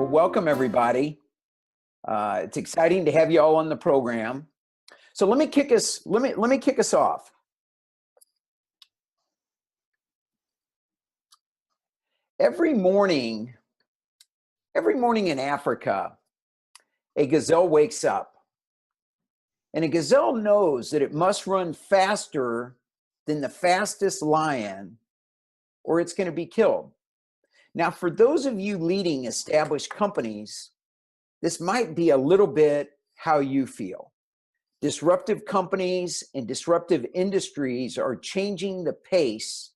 Well, welcome everybody. It's exciting to have you all on the program. So let me kick us off. Every morning in Africa, a gazelle wakes up. And a gazelle knows that it must run faster than the fastest lion or it's going to be killed. Now, for those of you leading established companies, this might be a little bit how you feel. Disruptive companies and disruptive industries are changing the pace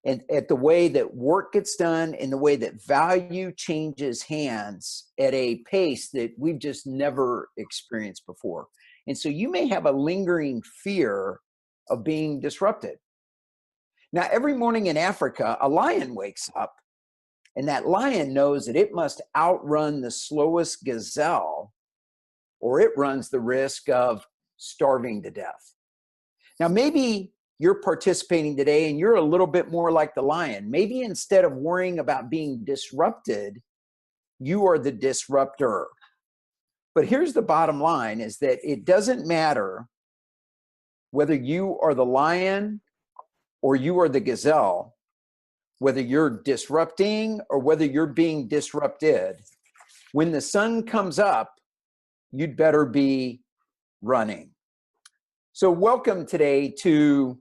and at the way that work gets done and the way that value changes hands at a pace that we've just never experienced before. And so you may have a lingering fear of being disrupted. Now, every morning in Africa, a lion wakes up, and that lion knows that it must outrun the slowest gazelle, or it runs the risk of starving to death. Now, maybe you're participating today and you're a little bit more like the lion. Maybe instead of worrying about being disrupted, you are the disruptor. But here's the bottom line, is that it doesn't matter whether you are the lion or you are the gazelle, whether you're disrupting or whether you're being disrupted. When the sun comes up, you'd better be running. So welcome today to,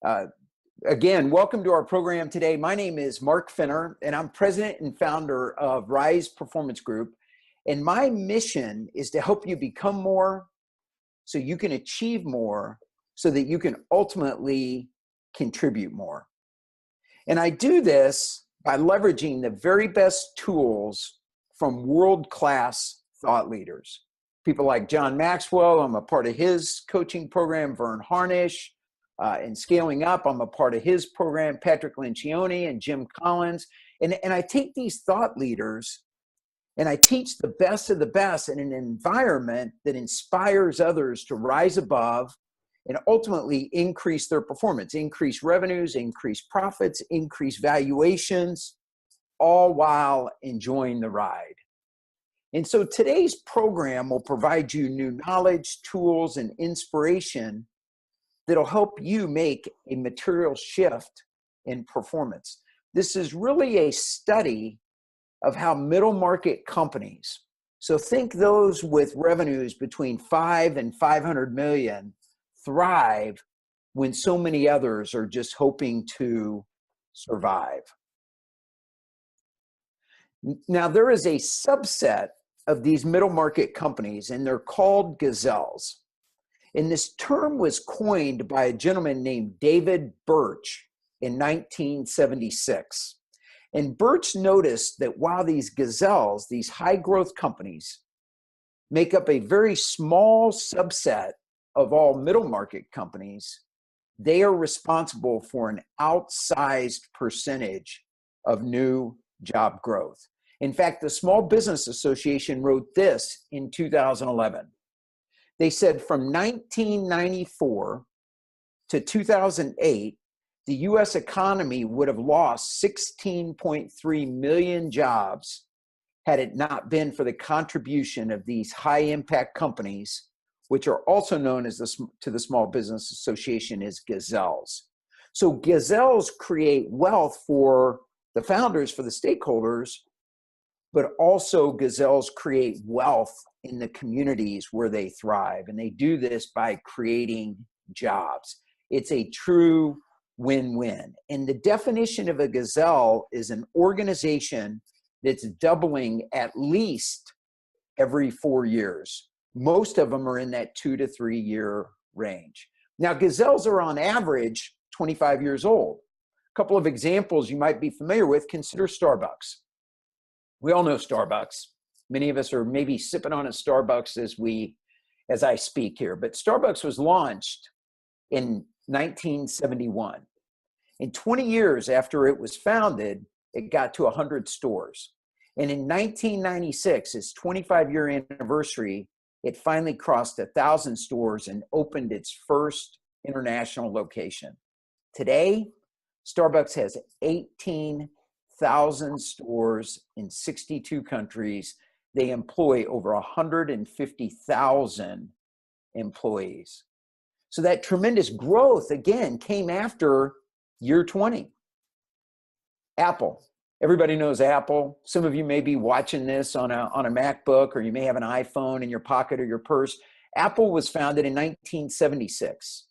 welcome to our program today. My name is Mark Fenner, and I'm president and founder of Rise Performance Group. And my mission is to help you become more so you can achieve more so that you can ultimately contribute more. And I do this by leveraging the very best tools from world-class thought leaders. People like John Maxwell, I'm a part of his coaching program. Vern Harnish, and Scaling Up, I'm a part of his program. Patrick Lencioni and Jim Collins. And I take these thought leaders and I teach the best of the best in an environment that inspires others to rise above and ultimately increase their performance, increase revenues, increase profits, increase valuations, all while enjoying the ride. And so today's program will provide you new knowledge, tools, and inspiration that'll help you make a material shift in performance. This is really a study of how middle market companies, so think those with revenues between 5 and 500 million, thrive when so many others are just hoping to survive. Now, there is a subset of these middle market companies, and they're called gazelles. And this term was coined by a gentleman named David Birch in 1976. And Birch noticed that while these gazelles, these high growth companies, make up a very small subset of all middle market companies, they are responsible for an outsized percentage of new job growth. In fact, the Small Business Association wrote this in 2011. They said from 1994 to 2008, the US economy would have lost 16.3 million jobs had it not been for the contribution of these high impact companies, which are also known as to the Small Business Association as gazelles. So gazelles create wealth for the founders, for the stakeholders, but also gazelles create wealth in the communities where they thrive. And they do this by creating jobs. It's a true win-win. And the definition of a gazelle is an organization that's doubling at least every 4 years. Most of them are in that 2 to 3 year range. Now, gazelles are on average 25 years old. A couple of examples you might be familiar with, consider Starbucks. We all know Starbucks. Many of us are maybe sipping on a Starbucks as I speak here, but Starbucks was launched in 1971. In 20 years after it was founded, it got to 100 stores. And in 1996, its 25-year anniversary, it finally crossed 1,000 stores and opened its first international location. Today, Starbucks has 1,000 stores in 62 countries. They employ over 150,000 employees. So that tremendous growth, again, came after year 20. Apple. Everybody knows Apple. Some of you may be watching this on a MacBook, or you may have an iPhone in your pocket or your purse. Apple was founded in 1976.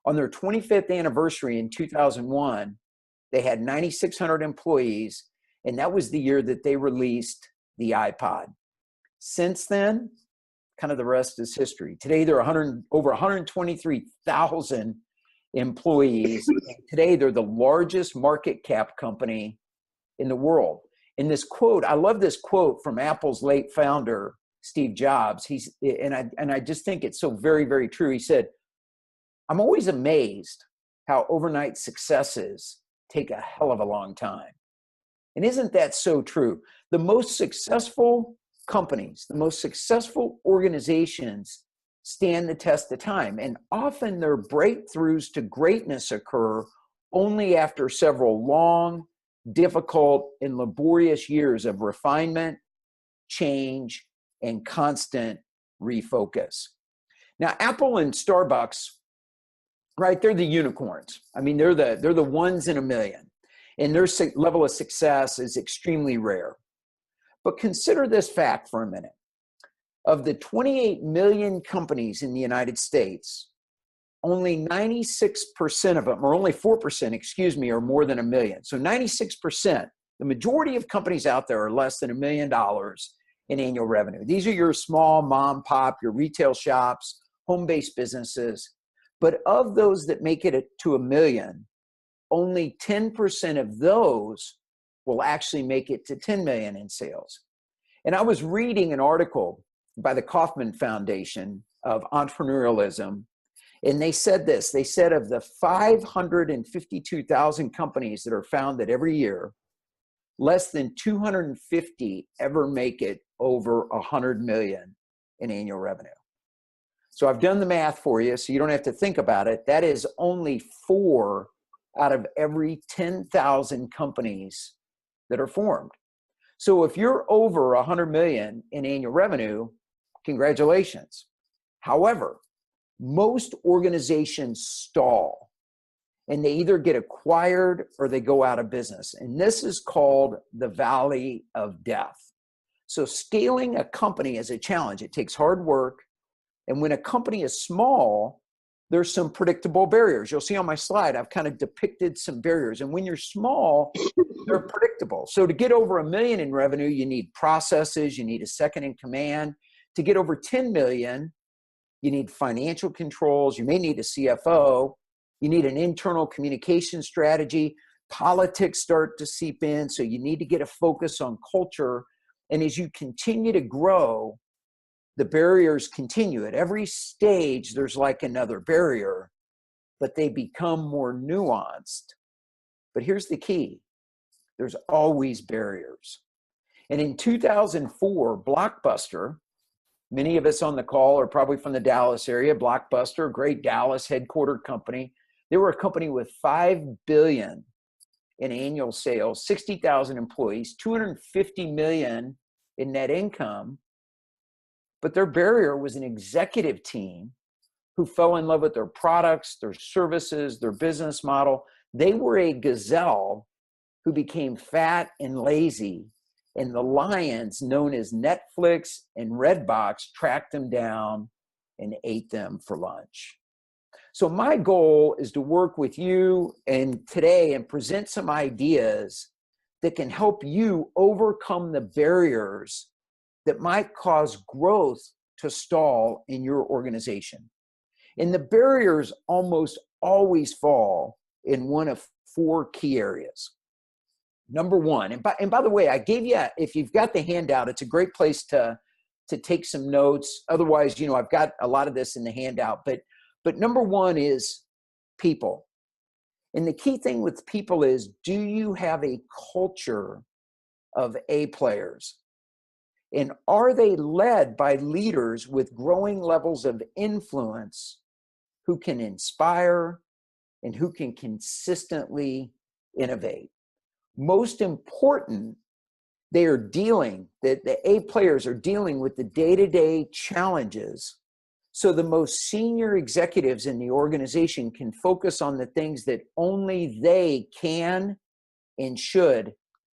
On their 25th anniversary in 2001, they had 9,600 employees, and that was the year that they released the iPod. Since then, kind of the rest is history. Today, there are over 123,000 employees. And today, they're the largest market cap company in the world. In this quote, I love this quote from Apple's late founder, Steve Jobs. I just think it's so very, very true. He said, "I'm always amazed how overnight successes take a hell of a long time." And isn't that so true? The most successful companies, the most successful organizations stand the test of time. And often their breakthroughs to greatness occur only after several long, difficult, and laborious years of refinement, change, and constant refocus. Now, Apple and Starbucks, right, they're the unicorns. I mean, they're the ones in a million. And their level of success is extremely rare. But consider this fact for a minute. Of the 28 million companies in the United States, only 96% of them, or only 4%, are more than $1 million. So 96%, the majority of companies out there are less than $1 million in annual revenue. These are your small mom, pop, your retail shops, home-based businesses. But of those that make it to $1 million, only 10% of those will actually make it to 10 million in sales. And I was reading an article by the Kauffman Foundation of Entrepreneurialism, and they said this. They said of the 552,000 companies that are founded every year, less than 250 ever make it over 100 million in annual revenue. So I've done the math for you, so you don't have to think about it. That is only 4 out of every 10,000 companies that are formed. So if you're over 100 million in annual revenue, congratulations. However, most organizations stall, and they either get acquired or they go out of business. And this is called the valley of death. So scaling a company is a challenge. It takes hard work. And when a company is small, there's some predictable barriers. You'll see on my slide, I've kind of depicted some barriers. And when you're small, they're predictable. So to get over $1 million in revenue, you need processes, you need a second in command. To get over 10 million, you need financial controls, you may need a CFO, you need an internal communication strategy, politics start to seep in, so you need to get a focus on culture. And as you continue to grow, the barriers continue. At every stage, there's like another barrier, but they become more nuanced. But here's the key. There's always barriers. And in 2004, Blockbuster, many of us on the call are probably from the Dallas area. Blockbuster, a great Dallas headquartered company. They were a company with $5 billion in annual sales, 60,000 employees, $250 million in net income. But their barrier was an executive team who fell in love with their products, their services, their business model. They were a gazelle who became fat and lazy, and the lions known as Netflix and Redbox tracked them down and ate them for lunch. So my goal is to work with you and today and present some ideas that can help you overcome the barriers that might cause growth to stall in your organization. And the barriers almost always fall in one of 4 key areas. Number one, and by the way, I gave you, if you've got the handout, it's a great place to take some notes. Otherwise, I've got a lot of this in the handout, but number one is people. And the key thing with people is, do you have a culture of A players? And are they led by leaders with growing levels of influence who can inspire and who can consistently innovate? Most important, the A players are dealing with the day-to-day challenges. So the most senior executives in the organization can focus on the things that only they can and should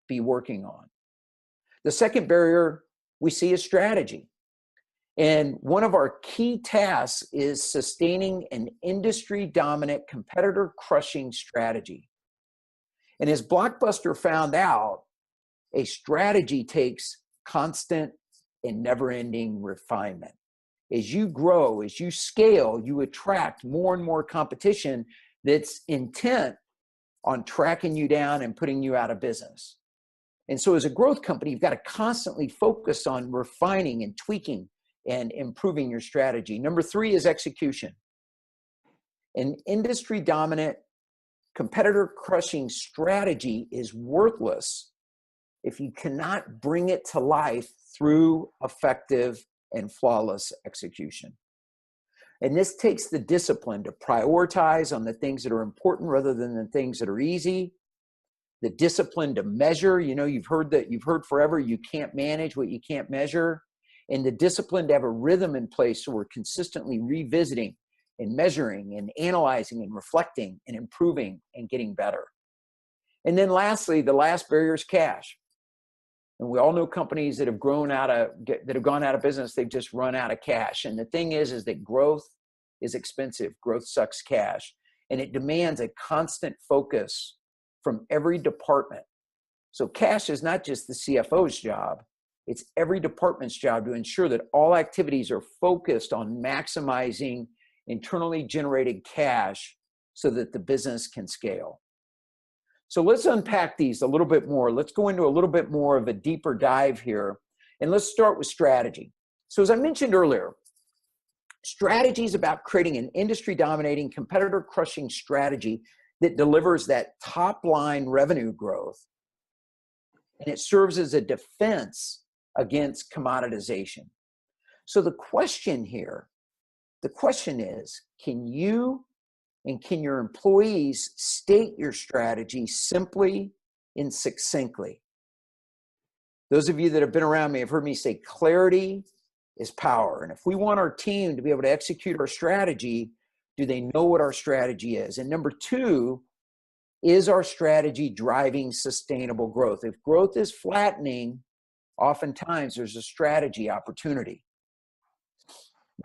be working on. The second barrier we see is strategy. And one of our key tasks is sustaining an industry-dominant, competitor-crushing strategy. And as Blockbuster found out, a strategy takes constant and never-ending refinement. As you grow, as you scale, you attract more and more competition that's intent on tracking you down and putting you out of business. And so as a growth company, you've got to constantly focus on refining and tweaking and improving your strategy. Number 3 is execution. An industry-dominant, competitor-crushing strategy is worthless if you cannot bring it to life through effective and flawless execution. And this takes the discipline to prioritize on the things that are important rather than the things that are easy. The discipline to measure, you've heard forever, you can't manage what you can't measure. And the discipline to have a rhythm in place so we're consistently revisiting and measuring and analyzing and reflecting and improving and getting better. And then lastly, the last barrier is cash. And we all know companies that have gone out of business, they've just run out of cash. And the thing is that growth is expensive. Growth sucks cash. And it demands a constant focus from every department. So cash is not just the CFO's job. It's every department's job to ensure that all activities are focused on maximizing internally generated cash so that the business can scale. So let's unpack these a little bit more. Let's go into a little bit more of a deeper dive here. And let's start with strategy. So as I mentioned earlier, strategy is about creating an industry-dominating, competitor-crushing strategy that delivers that top-line revenue growth. And it serves as a defense against commoditization. So the question is, can you and can your employees state your strategy simply and succinctly? Those of you that have been around me have heard me say clarity is power. And if we want our team to be able to execute our strategy, do they know what our strategy is? And number 2, is our strategy driving sustainable growth? If growth is flattening, oftentimes there's a strategy opportunity.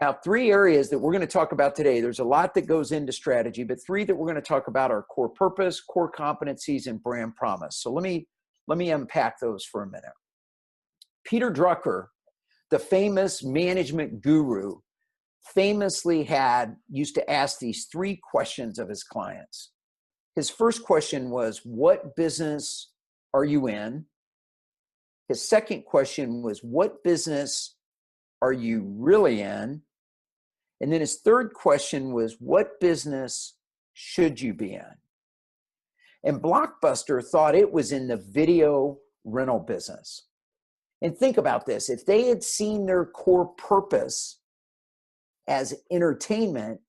Now, 3 areas that we're going to talk about today. There's a lot that goes into strategy, but 3 that we're going to talk about are core purpose, core competencies, and brand promise. So let me unpack those for a minute. Peter Drucker, the famous management guru, famously used to ask these 3 questions of his clients. His first question was, what business are you in? His second question was, what business are you really in? And then his third question was, what business should you be in? And Blockbuster thought it was in the video rental business. And think about this. If they had seen their core purpose as entertainment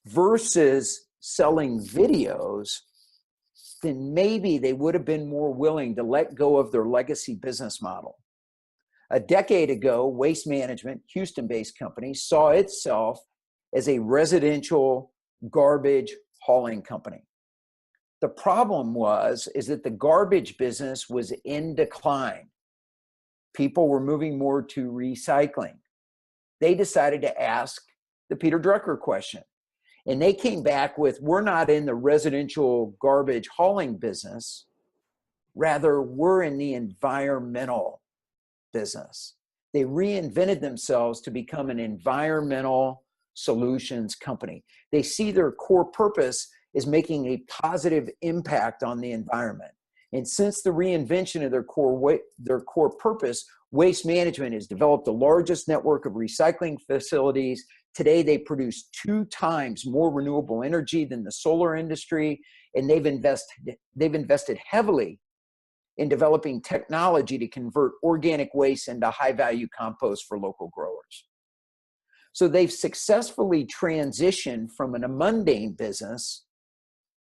versus selling videos, then maybe they would have been more willing to let go of their legacy business model. A decade ago, Waste Management, Houston-based company, saw itself as a residential garbage hauling company. The problem is that the garbage business was in decline. People were moving more to recycling. They decided to ask the Peter Drucker question. And they came back with, we're not in the residential garbage hauling business. Rather, we're in the environmental business. They reinvented themselves to become an environmental solutions company. They see their core purpose as making a positive impact on the environment. And since the reinvention of their core purpose, Waste Management has developed the largest network of recycling facilities. Today, they produce 2 times more renewable energy than the solar industry, and they've invested heavily in developing technology to convert organic waste into high-value compost for local growers. So they've successfully transitioned from a mundane business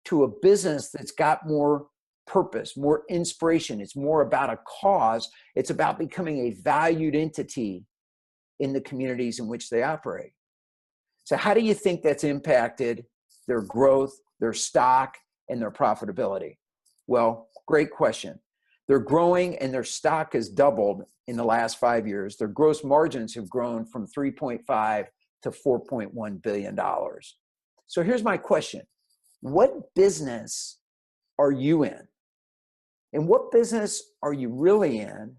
to a business that's got more purpose, more inspiration. It's more about a cause. It's about becoming a valued entity in the communities in which they operate. So how do you think that's impacted their growth, their stock, and their profitability? Well, great question. They're growing and their stock has doubled in the last 5 years. Their gross margins have grown from 3.5 to $4.1 billion. So here's my question. What business are you in? And what business are you really in?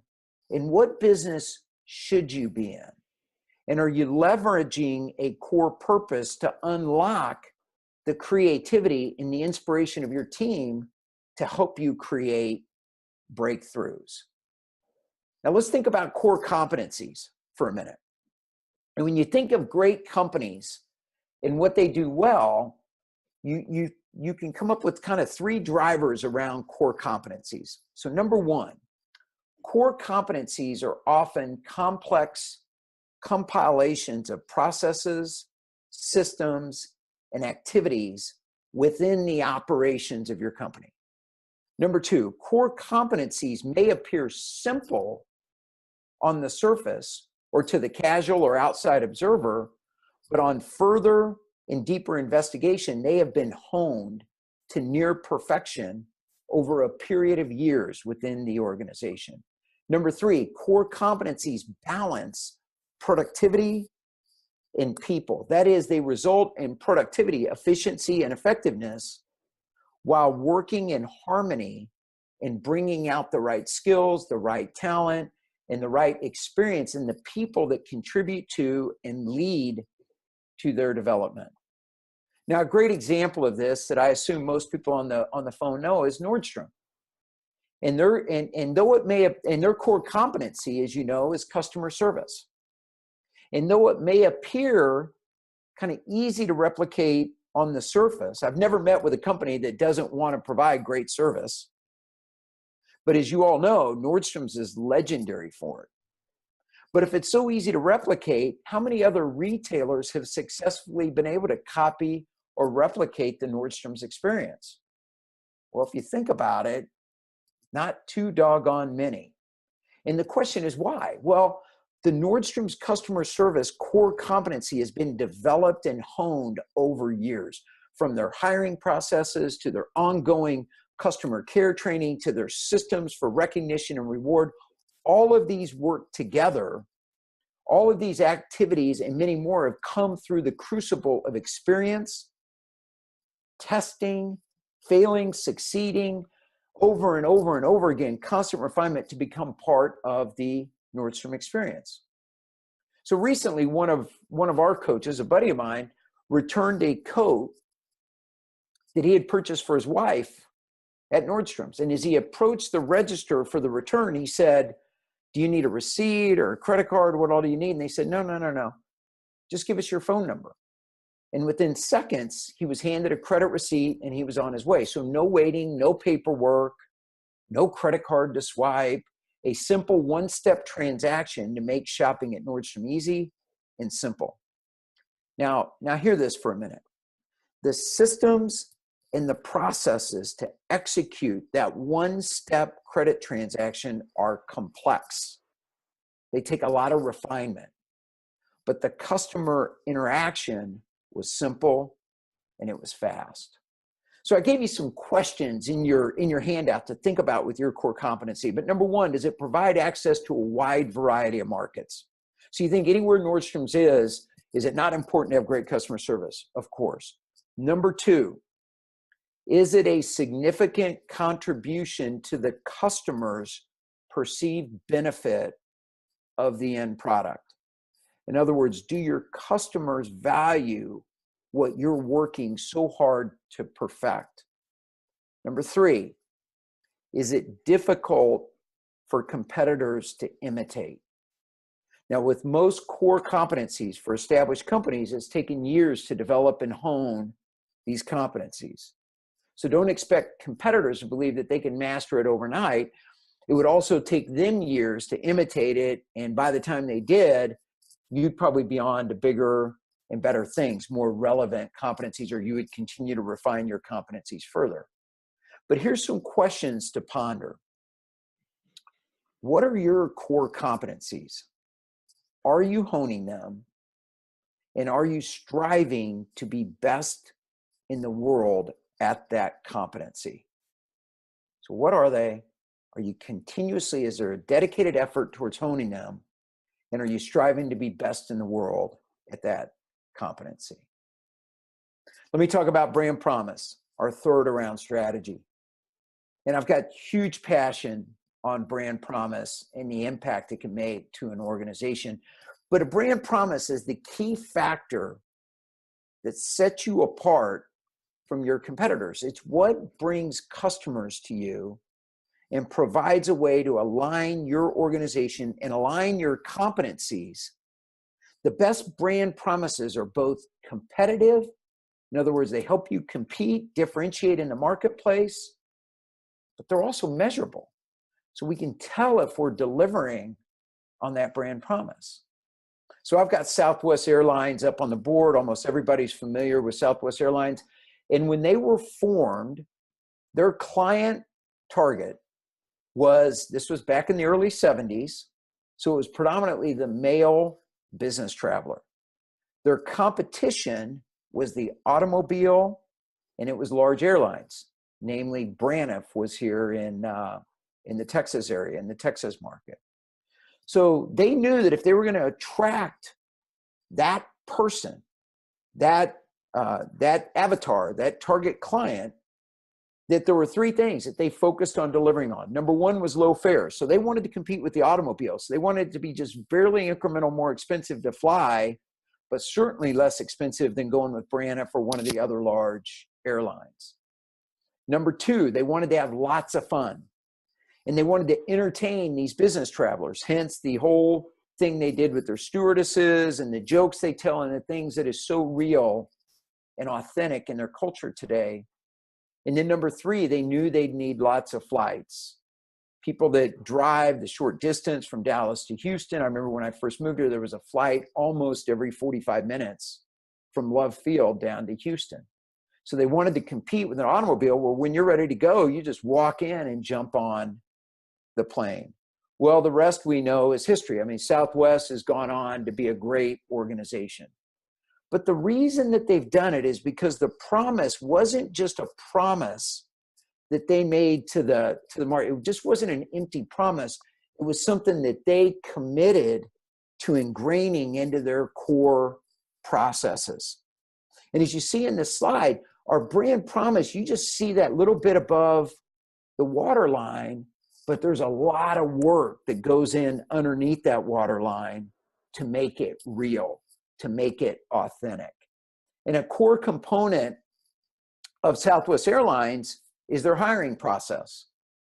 And what business should you be in? And are you leveraging a core purpose to unlock the creativity and the inspiration of your team to help you create breakthroughs? Now let's think about core competencies for a minute. And when you think of great companies and what they do well, you can come up with kind of 3 drivers around core competencies. So number 1, core competencies are often complex compilations of processes, systems, and activities within the operations of your company. Number 2, core competencies may appear simple on the surface or to the casual or outside observer, but on further and deeper investigation, they have been honed to near perfection over a period of years within the organization. Number 3, core competencies balance productivity and people. That is, they result in productivity, efficiency, and effectiveness while working in harmony and bringing out the right skills, the right talent, and the right experience in the people that contribute to and lead to their development. Now, a great example of this that I assume most people on the phone know is Nordstrom. And though it may have, and their core competency, as you know, is customer service. And though it may appear kind of easy to replicate on the surface, I've never met with a company that doesn't want to provide great service. But as you all know, Nordstrom's is legendary for it. But if it's so easy to replicate, how many other retailers have successfully been able to copy or replicate the Nordstrom's experience? Well, if you think about it, not too doggone many. And the question is why? Well, the Nordstrom's customer service core competency has been developed and honed over years, from their hiring processes to their ongoing customer care training to their systems for recognition and reward. All of these work together. All of these activities and many more have come through the crucible of experience, testing, failing, succeeding, over and over and over again, constant refinement to become part of the Nordstrom experience. So recently, one of our coaches, a buddy of mine, returned a coat that he had purchased for his wife at Nordstrom's. And as he approached the register for the return, he said, "Do you need a receipt or a credit card? What all do you need?" And they said, No. Just give us your phone number. And within seconds, he was handed a credit receipt and he was on his way. So no waiting, no paperwork, no credit card to swipe, a simple one-step transaction to make shopping at Nordstrom easy and simple. Now hear this for a minute. The systems and the processes to execute that one-step credit transaction are complex. They take a lot of refinement, but the customer interaction was simple and it was fast. So I gave you some questions in your handout to think about with your core competency. But number 1, does it provide access to a wide variety of markets? So you think anywhere Nordstrom's is it not important to have great customer service? Of course. Number 2, is it a significant contribution to the customer's perceived benefit of the end product? In other words, do your customers value what you're working so hard to perfect? Number 3, is it difficult for competitors to imitate? Now, with most core competencies for established companies, it's taken years to develop and hone these competencies. So don't expect competitors to believe that they can master it overnight. It would also take them years to imitate it. And by the time they did, you'd probably be on to bigger and better things, more relevant competencies, or you would continue to refine your competencies further. But here's some questions to ponder. What are your core competencies? Are you honing them? And are you striving to be best in the world at that competency? So what are they? Are you continuously, is there a dedicated effort towards honing them? And are you striving to be best in the world at that competency? Let me talk about brand promise, our third around strategy. And I've got huge passion on brand promise and the impact it can make to an organization. But a brand promise is the key factor that sets you apart from your competitors. It's what brings customers to you and provides a way to align your organization and align your competencies. The best brand promises are both competitive. In other words, they help you compete, differentiate in the marketplace, but they're also measurable. So we can tell if we're delivering on that brand promise. So I've got Southwest Airlines up on the board. Almost everybody's familiar with Southwest Airlines. And when they were formed, their client target this was back in the early 70s. So it was predominantly the male business traveler. Their competition was the automobile, and it was large airlines. Namely, Braniff was here in the Texas area, in the Texas market. So they knew that if they were going to attract that person, that avatar, that target client, that there were three things that they focused on delivering on. Number one was low fares. So they wanted to compete with the automobiles. They wanted it to be just barely incremental more expensive to fly, but certainly less expensive than going with Braniff or one of the other large airlines. Number two, they wanted to have lots of fun. And they wanted to entertain these business travelers, hence the whole thing they did with their stewardesses and the jokes they tell and the things that is so real and authentic in their culture today. And then number three, they knew they'd need lots of flights. People that drive the short distance from Dallas to Houston. I remember when I first moved here, there was a flight almost every 45 minutes from Love Field down to Houston. So they wanted to compete with an automobile where when you're ready to go, you just walk in and jump on the plane. Well, the rest we know is history. I mean, Southwest has gone on to be a great organization. But the reason that they've done it is because the promise wasn't just a promise that they made to the market. It just wasn't an empty promise. It was something that they committed to ingraining into their core processes. And as you see in this slide, our brand promise, you just see that little bit above the waterline, but there's a lot of work that goes in underneath that waterline to make it real, to make it authentic. And a core component of Southwest Airlines is their hiring process.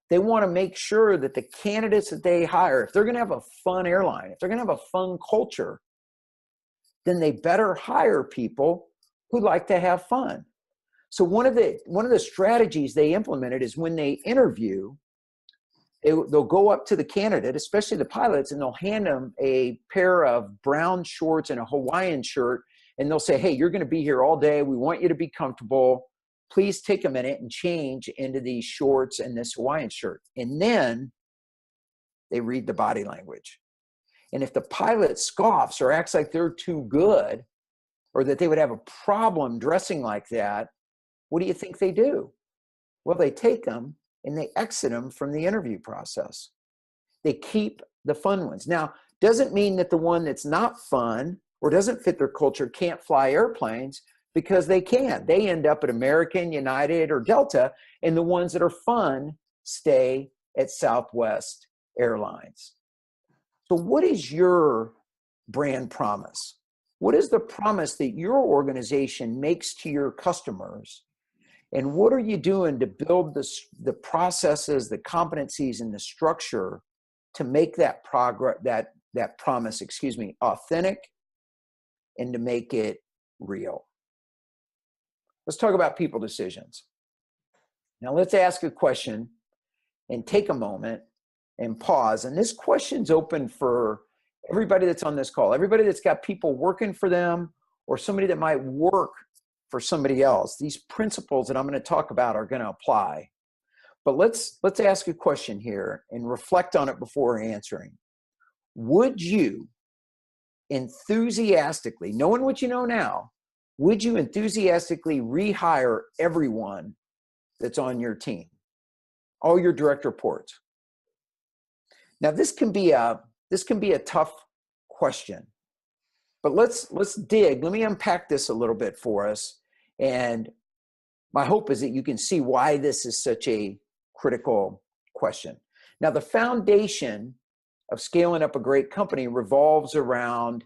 They want to make sure that the candidates that they hire, if they're going to have a fun airline, if they're going to have a fun culture, then they better hire people who like to have fun. So one of the strategies they implemented is when they interview, they'll go up to the candidate, especially the pilots, and they'll hand them a pair of brown shorts and a Hawaiian shirt, and they'll say, hey, you're going to be here all day. We want you to be comfortable. Please take a minute and change into these shorts and this Hawaiian shirt. And then they read the body language. And if the pilot scoffs or acts like they're too good, or that they would have a problem dressing like that, what do you think they do? Well, they take them and they exit them from the interview process. They keep the fun ones. Now, doesn't mean that the one that's not fun or doesn't fit their culture can't fly airplanes, because they can. They end up at American, United, or Delta, and the ones that are fun stay at Southwest Airlines. So what is your brand promise? What is the promise that your organization makes to your customers? And what are you doing to build the processes, the competencies, and the structure to make that promise, authentic and to make it real? Let's talk about people decisions. Now let's ask a question and take a moment and pause. And this question's open for everybody that's on this call, everybody that's got people working for them or somebody that might work for somebody else. These principles that I'm going to talk about are going to apply. But let's ask a question here and reflect on it before answering. Would you enthusiastically, knowing what you know now, would you enthusiastically rehire everyone that's on your team, all your direct reports? Now, this can be a tough question, but let's dig. Let me unpack this a little bit for us. And my hope is that you can see why this is such a critical question. Now, the foundation of scaling up a great company revolves around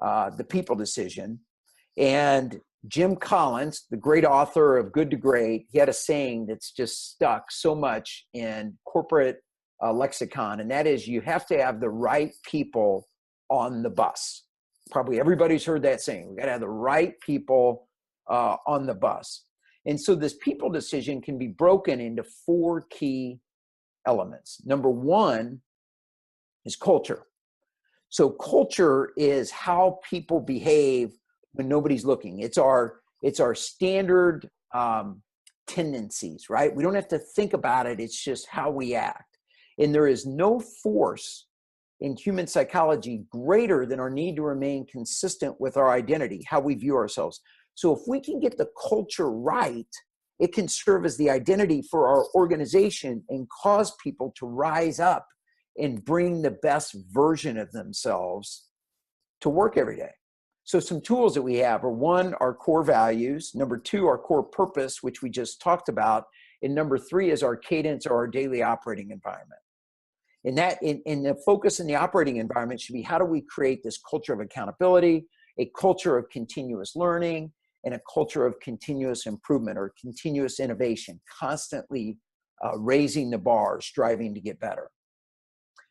the people decision. And Jim Collins, the great author of Good to Great, he had a saying that's just stuck so much in corporate lexicon, and that is, you have to have the right people on the bus. Probably everybody's heard that saying. We got to have the right people on the bus. And so this people decision can be broken into 4 key elements. Number 1 is culture. So culture is how people behave when nobody's looking. It's our standard tendencies, right? We don't have to think about it. It's just how we act. And there is no force in human psychology greater than our need to remain consistent with our identity, how we view ourselves. So if we can get the culture right, it can serve as the identity for our organization and cause people to rise up and bring the best version of themselves to work every day. So some tools that we have are 1, our core values. Number 2, our core purpose, which we just talked about. And number 3 is our cadence or our daily operating environment. And that in the focus in the operating environment should be, how do we create this culture of accountability, a culture of continuous learning, and a culture of continuous improvement or continuous innovation, constantly raising the bar, striving to get better.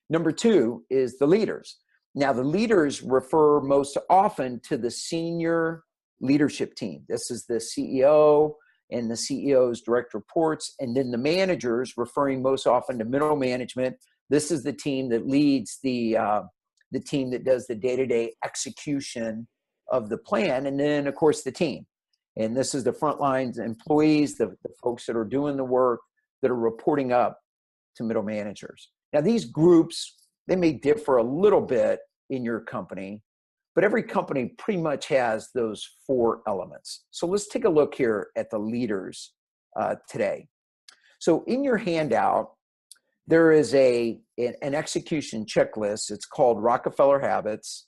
Number 2 is the leaders. Now, the leaders refer most often to the senior leadership team. This is the CEO and the CEO's direct reports, and then the managers, referring most often to middle management. This is the team that leads the team that does the day-to-day execution of the plan, and then, of course, the team. And this is the frontline employees, the folks that are doing the work, that are reporting up to middle managers. Now, these groups, they may differ a little bit in your company, but every company pretty much has those 4 elements. So let's take a look here at the leaders today. So in your handout, there is an execution checklist. It's called Rockefeller Habits.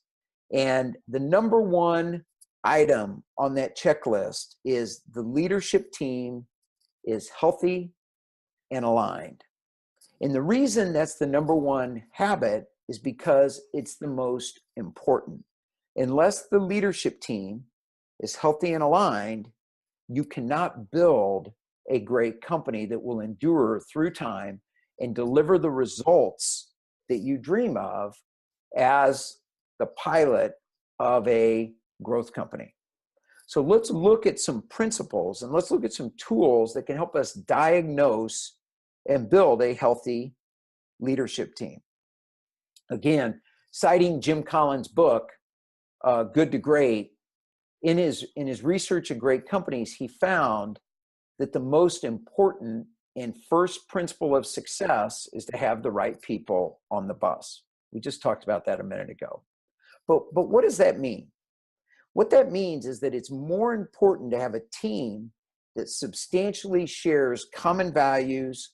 And the number 1 item on that checklist is the leadership team is healthy and aligned. And the reason that's the number 1 habit is because it's the most important. Unless the leadership team is healthy and aligned, you cannot build a great company that will endure through time and deliver the results that you dream of as the pilot of a growth company. So let's look at some principles and let's look at some tools that can help us diagnose and build a healthy leadership team. Again, citing Jim Collins' book, Good to Great, in his research of great companies, he found that the most important and first principle of success is to have the right people on the bus. We just talked about that a minute ago. But what does that mean? What that means is that it's more important to have a team that substantially shares common values,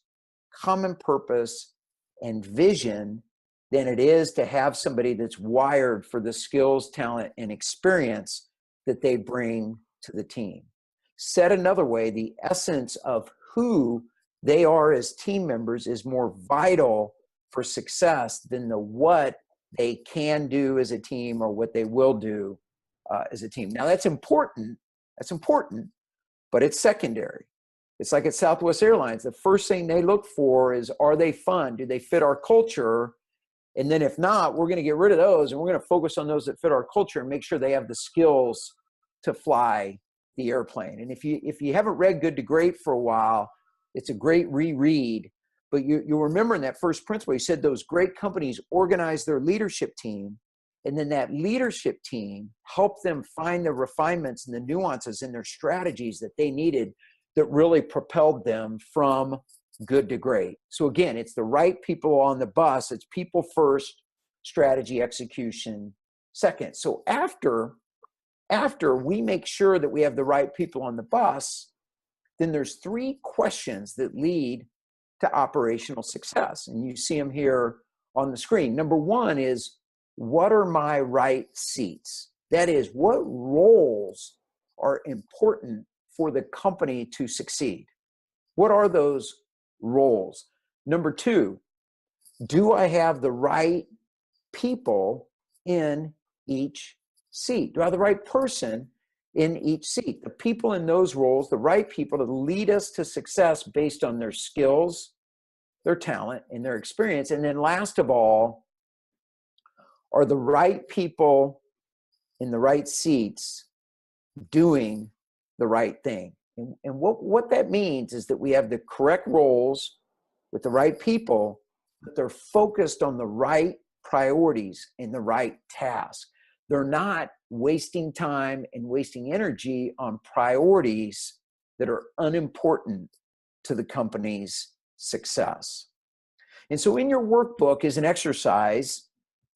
common purpose, and vision than it is to have somebody that's wired for the skills, talent, and experience that they bring to the team. Said another way, the essence of who they are as team members is more vital for success than the what they can do as a team or what they will do as a team. Now that's important, but it's secondary. It's like at Southwest Airlines, the first thing they look for is, are they fun? Do they fit our culture? And then if not, we're going to get rid of those and we're going to focus on those that fit our culture and make sure they have the skills to fly the airplane. And if you haven't read Good to Great for a while, it's a great reread. But you'll remember in that first principle, he said those great companies organize their leadership team, and then that leadership team helped them find the refinements and the nuances in their strategies that they needed that really propelled them from good to great. So again, it's the right people on the bus. It's people first, strategy, execution second. So after we make sure that we have the right people on the bus, then there's 3 questions that lead to operational success. And you see them here on the screen. Number 1 is, what are my right seats? That is, what roles are important for the company to succeed? What are those roles? Number 2, do I have the right people in each seat? Do I have the right person in each seat? The people in those roles, the right people to lead us to success based on their skills, their talent, and their experience. And then last of all, are the right people in the right seats doing the right thing? And what that means is that we have the correct roles with the right people, but they're focused on the right priorities and the right task. They're not wasting time and wasting energy on priorities that are unimportant to the company's success. And so in your workbook is an exercise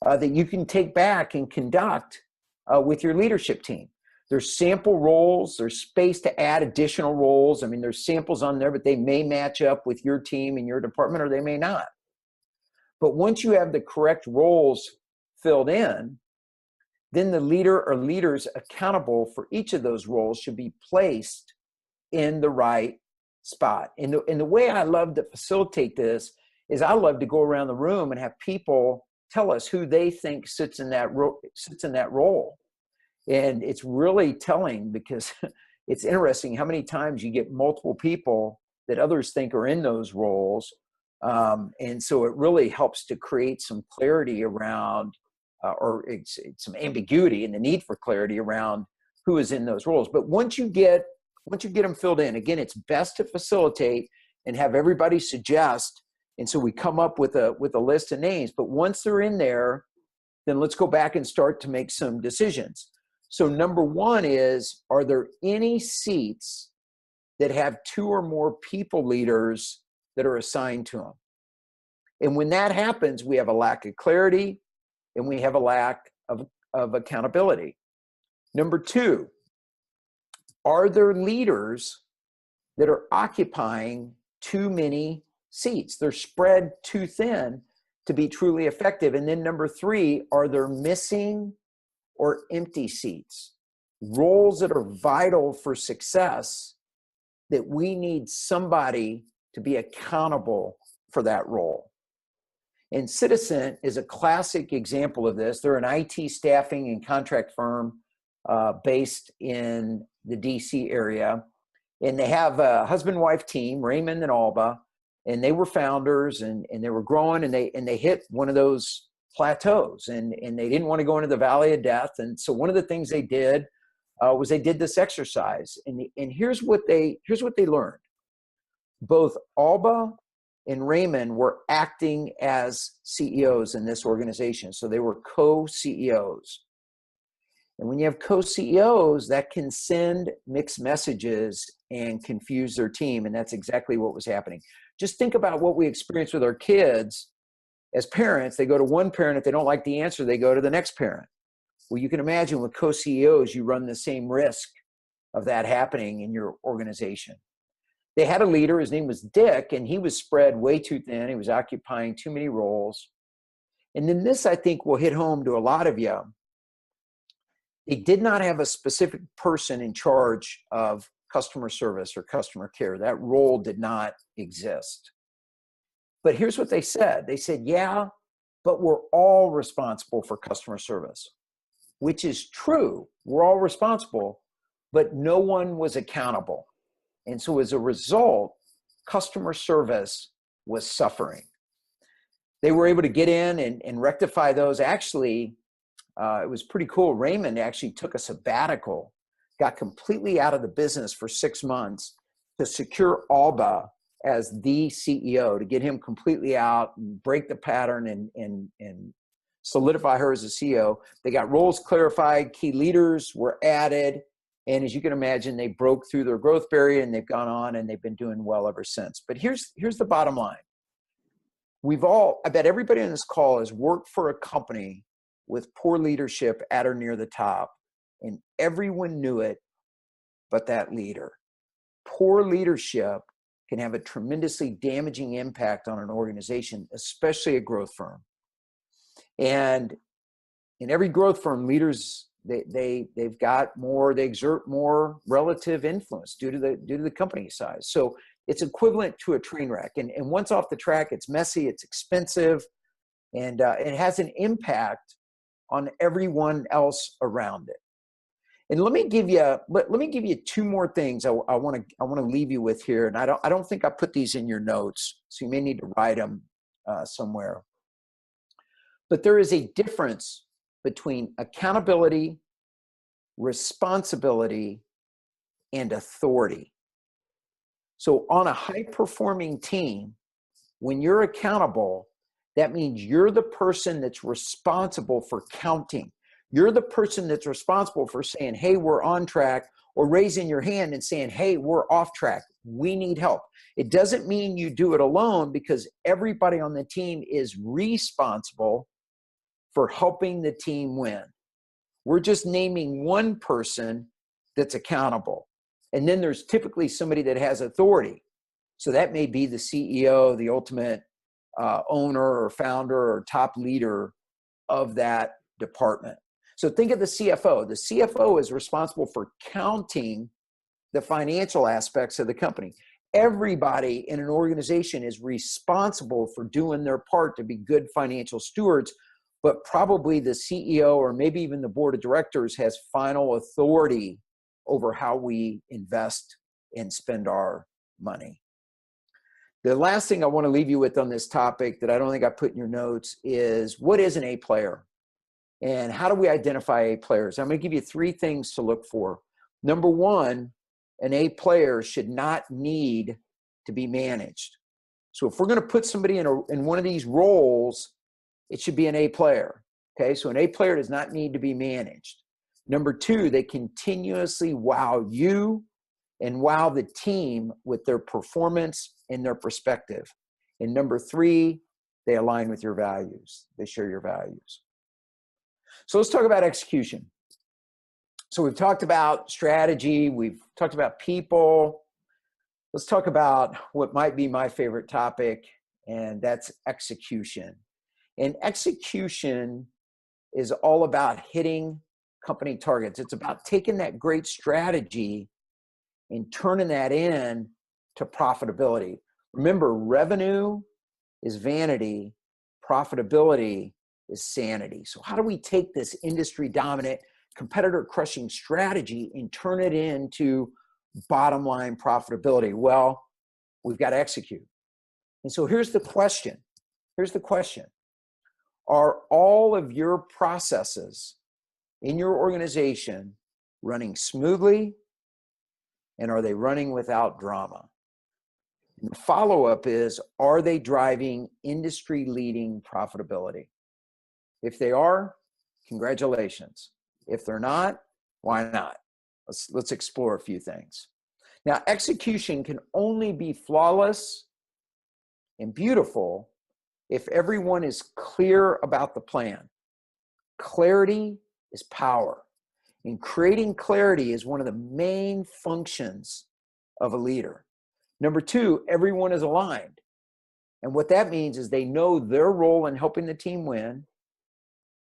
that you can take back and conduct with your leadership team. There's sample roles, there's space to add additional roles. I mean, there's samples on there, but they may match up with your team and your department, or they may not. But once you have the correct roles filled in, then the leader or leaders accountable for each of those roles should be placed in the right spot. And the way I love to facilitate this is I love to go around the room and have people tell us who they think sits in that role. And it's really telling, because it's interesting how many times you get multiple people that others think are in those roles. And so it really helps to create some clarity around, or it's some ambiguity and the need for clarity around who is in those roles. But once you get them filled in, again, it's best to facilitate and have everybody suggest. And so we come up with a list of names. But once they're in there, then let's go back and start to make some decisions. So number 1 is, are there any seats that have 2 or more people leaders that are assigned to them? And when that happens, we have a lack of clarity and we have a lack of accountability. Number 2, are there leaders that are occupying too many seats? They're spread too thin to be truly effective. And then number 3, are there missing or empty seats? Roles that are vital for success, that we need somebody to be accountable for that role. And Citizen is a classic example of this. They're an IT staffing and contract firm based in the DC area. And they have a husband-wife team, Raymond and Alba, and they were founders, and they were growing, and they hit one of those plateaus, and they didn't want to go into the valley of death. And so one of the things they did was they did this exercise, and here's what they learned. Both Alba and Raymond were acting as CEOs in this organization, so they were co-CEOs. And when you have co-CEOs, that can send mixed messages and confuse their team, and that's exactly what was happening. Just think about what we experience with our kids. As parents, they go to one parent. If they don't like the answer, they go to the next parent. Well, you can imagine with co-CEOs, you run the same risk of that happening in your organization. They had a leader. His name was Dick, and he was spread way too thin. He was occupying too many roles. And then this, I think, will hit home to a lot of you. They did not have a specific person in charge of customer service or customer care. That role did not exist. But here's what they said. They said, yeah, but we're all responsible for customer service, which is true. We're all responsible, but no one was accountable. And so as a result, customer service was suffering. They were able to get in and rectify those. Actually, it was pretty cool. Raymond actually took a sabbatical, got completely out of the business for 6 months to secure Alba as the CEO, to get him completely out and break the pattern and solidify her as a CEO. They got roles clarified, key leaders were added, And as you can imagine, they broke through their growth barrier and they've gone on and they've been doing well ever since. But here's the bottom line. I bet everybody on this call has worked for a company with poor leadership at or near the top, and everyone knew it but that leader. Poor leadership can have a tremendously damaging impact on an organization, especially a growth firm. And in every growth firm, leaders, they exert more relative influence due to the company size. So it's equivalent to a train wreck. And once off the track, it's messy, it's expensive, and it has an impact on everyone else around it. And let me give you two more things I want to leave you with here. And I don't think I put these in your notes, so you may need to write them somewhere. But there is a difference between accountability, responsibility, and authority. So on a high-performing team, when you're accountable, that means you're the person that's responsible for counting. You're the person that's responsible for saying, hey, we're on track, or raising your hand and saying, hey, we're off track. We need help. It doesn't mean you do it alone, because everybody on the team is responsible for helping the team win. We're just naming one person that's accountable. And then there's typically somebody that has authority. So that may be the CEO, the ultimate owner or founder or top leader of that department. So think of the CFO. The CFO is responsible for counting the financial aspects of the company. Everybody in an organization is responsible for doing their part to be good financial stewards, but probably the CEO or maybe even the board of directors has final authority over how we invest and spend our money. The last thing I want to leave you with on this topic that I don't think I put in your notes is, what is an A player? And how do we identify A players? I'm going to give you three things to look for. Number one, an A player should not need to be managed. So if we're going to put somebody in one of these roles, it should be an A player. Okay, so an A player does not need to be managed. Number two, they continuously wow you and wow the team with their performance and their perspective. And number three, they align with your values. They share your values. So let's talk about execution. So we've talked about strategy. We've talked about people. Let's talk about what might be my favorite topic, and that's execution. And execution is all about hitting company targets. It's about taking that great strategy and turning that in to profitability. Remember, revenue is vanity, profitability is sanity. So how do we take this industry dominant, competitor crushing strategy and turn it into bottom line profitability? Well, we've got to execute. And so here's the question. Are all of your processes in your organization running smoothly, and are they running without drama? And the follow-up is, are they driving industry-leading profitability? If they are, congratulations. If they're not, why not? Let's explore a few things. Now, execution can only be flawless and beautiful if everyone is clear about the plan. Clarity is power. And creating clarity is one of the main functions of a leader. Number two, everyone is aligned. And what that means is they know their role in helping the team win,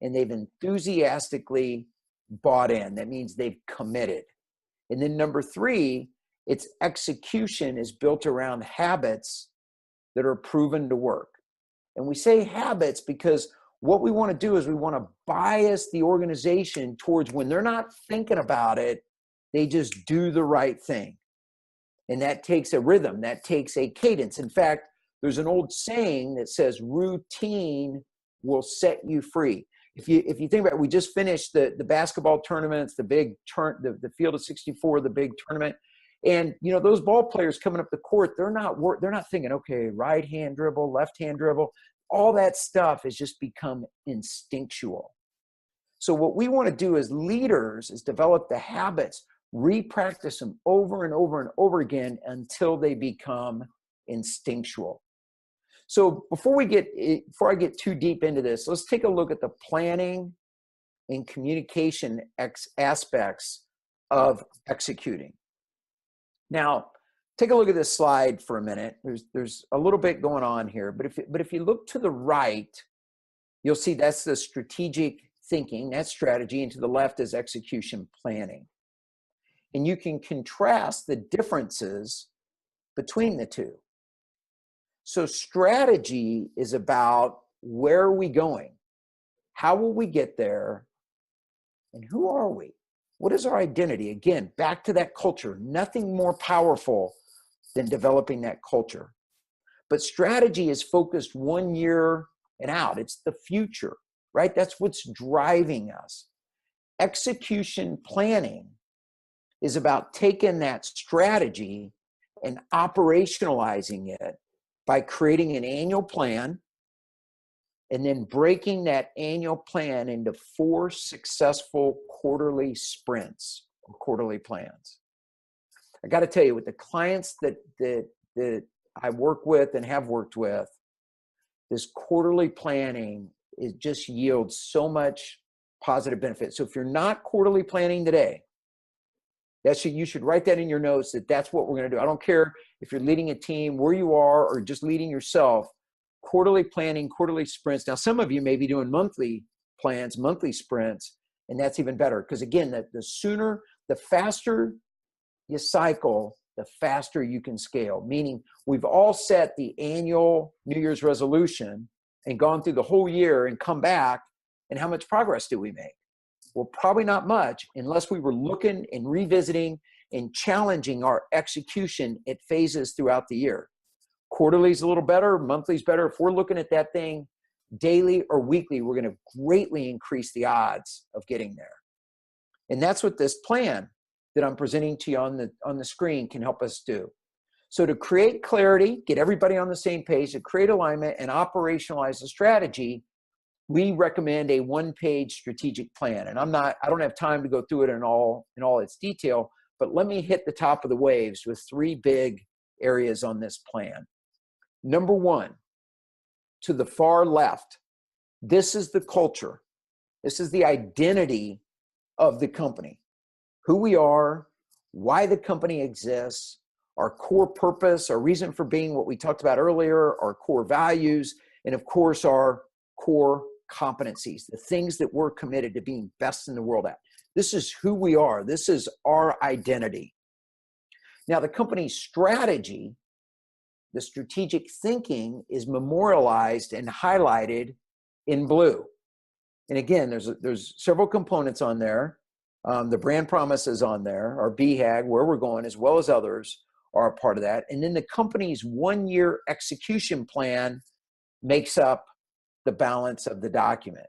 and they've enthusiastically bought in. That means they've committed. And then number three, its execution is built around habits that are proven to work. And we say habits because what we want to do is we want to bias the organization towards, when they're not thinking about it, they just do the right thing. And that takes a rhythm, that takes a cadence. In fact, there's an old saying that says routine will set you free. If you think about it, we just finished the basketball tournaments, the field of 64, the big tournament. And those ball players coming up the court, they're not thinking, okay, right hand dribble, left hand dribble. All that stuff has just become instinctual. So what we want to do as leaders is develop the habits Re-practice them over and over and over again until they become instinctual. So before I get too deep into this, let's take a look at the planning and communication aspects of executing. Now, take a look at this slide for a minute. There's a little bit going on here, but if you look to the right, you'll see that's the strategic thinking, that's strategy, and to the left is execution planning. And you can contrast the differences between the two. So strategy is about where are we going? How will we get there? And who are we? What is our identity? Again, back to that culture. Nothing more powerful than developing that culture. But strategy is focused 1 year and out. It's the future, right? That's what's driving us. Execution planning is about taking that strategy and operationalizing it by creating an annual plan and then breaking that annual plan into 4 successful quarterly sprints or quarterly plans. I got to tell you, with the clients that I work with and have worked with, this quarterly planning just yields so much positive benefit. So if you're not quarterly planning today, you should write that in your notes that's what we're going to do. I don't care if you're leading a team, where you are, or just leading yourself. Quarterly planning, quarterly sprints. Now, some of you may be doing monthly plans, monthly sprints, and that's even better. Because again, the faster you cycle, the faster you can scale. Meaning we've all set the annual New Year's resolution and gone through the whole year and come back, and how much progress do we make? Well, probably not much unless we were looking and revisiting and challenging our execution at phases throughout the year. Quarterly's a little better, monthly's better. If we're looking at that thing daily or weekly, we're going to greatly increase the odds of getting there. And that's what this plan that I'm presenting to you on the screen can help us do. So to create clarity, get everybody on the same page, to create alignment and operationalize the strategy, we recommend a one-page strategic plan. And I don't have time to go through it in all its detail, but let me hit the top of the waves with 3 big areas on this plan. Number 1, to the far left, this is the culture. This is the identity of the company. Who we are, why the company exists, our core purpose, our reason for being, what we talked about earlier, our core values, and of course, our core competencies, the things that we're committed to being best in the world at. This is who we are. This is our identity. Now, the company's strategy, the strategic thinking, is memorialized and highlighted in blue. And again, there's several components on there. The brand promise is on there, our BHAG, where we're going, as well as others are a part of that. And then the company's 1-year execution plan makes up the balance of the document.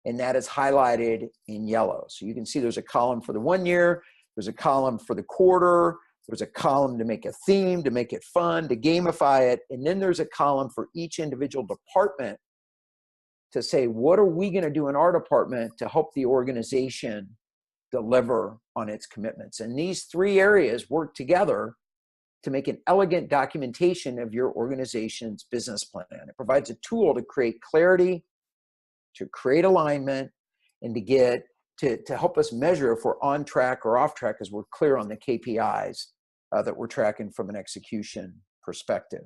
And that is highlighted in yellow. So you can see there's a column for the 1 year, there's a column for the quarter, there's a column to make a theme, to make it fun, to gamify it. And then there's a column for each individual department to say, what are we going to do in our department to help the organization deliver on its commitments? And these 3 areas work together to make an elegant documentation of your organization's business plan. It provides a tool to create clarity, to create alignment, and to help us measure if we're on track or off track, as we're clear on the KPIs that we're tracking from an execution perspective.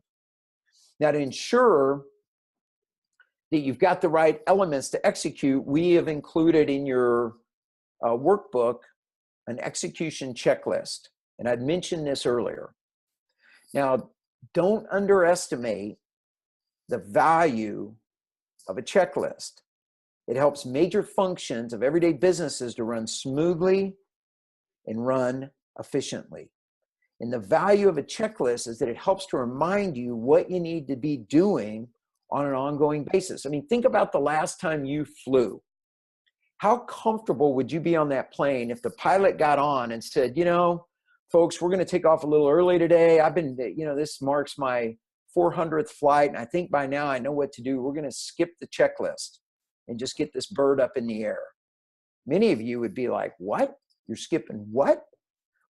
Now, to ensure that you've got the right elements to execute, we have included in your workbook an execution checklist. And I'd mentioned this earlier. Now, don't underestimate the value of a checklist. It helps major functions of everyday businesses to run smoothly and run efficiently. And the value of a checklist is that it helps to remind you what you need to be doing on an ongoing basis. I mean, think about the last time you flew. How comfortable would you be on that plane if the pilot got on and said, folks, we're going to take off a little early today. This marks my 400th flight, and I think by now I know what to do. We're going to skip the checklist and just get this bird up in the air. Many of you would be like, what? You're skipping what?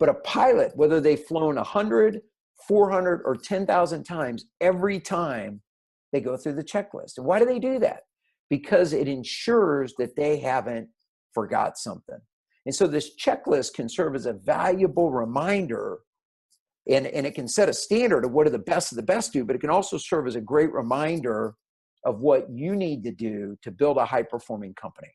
But a pilot, whether they've flown 100, 400, or 10,000 times, every time they go through the checklist. And why do they do that? Because it ensures that they haven't forgot something. And so this checklist can serve as a valuable reminder, and it can set a standard of what are the best do, but it can also serve as a great reminder of what you need to do to build a high-performing company.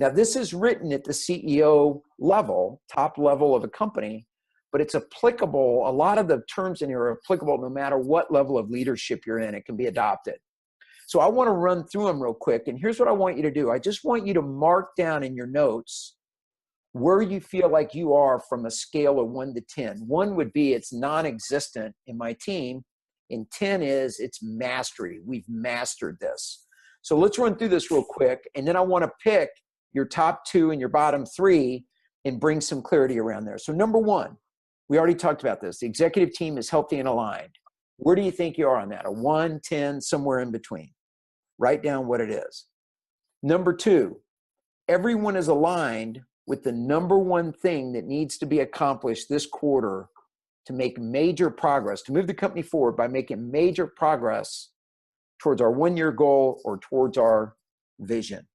Now, this is written at the CEO level, top level of a company, but it's applicable. A lot of the terms in here are applicable no matter what level of leadership you're in. It can be adopted. So I want to run through them real quick, and here's what I want you to do. I just want you to mark down in your notes where you feel like you are from a scale of 1 to 10. 1 would be it's non-existent in my team, and 10 is it's mastery. We've mastered this. So let's run through this real quick, and then I want to pick your top 2 and your bottom 3 and bring some clarity around there. So number 1, we already talked about this. The executive team is healthy and aligned. Where do you think you are on that? A 1, 10, somewhere in between. Write down what it is. Number 2, everyone is aligned with the number 1 thing that needs to be accomplished this quarter to make major progress, to move the company forward by making major progress towards our 1-year goal or towards our vision.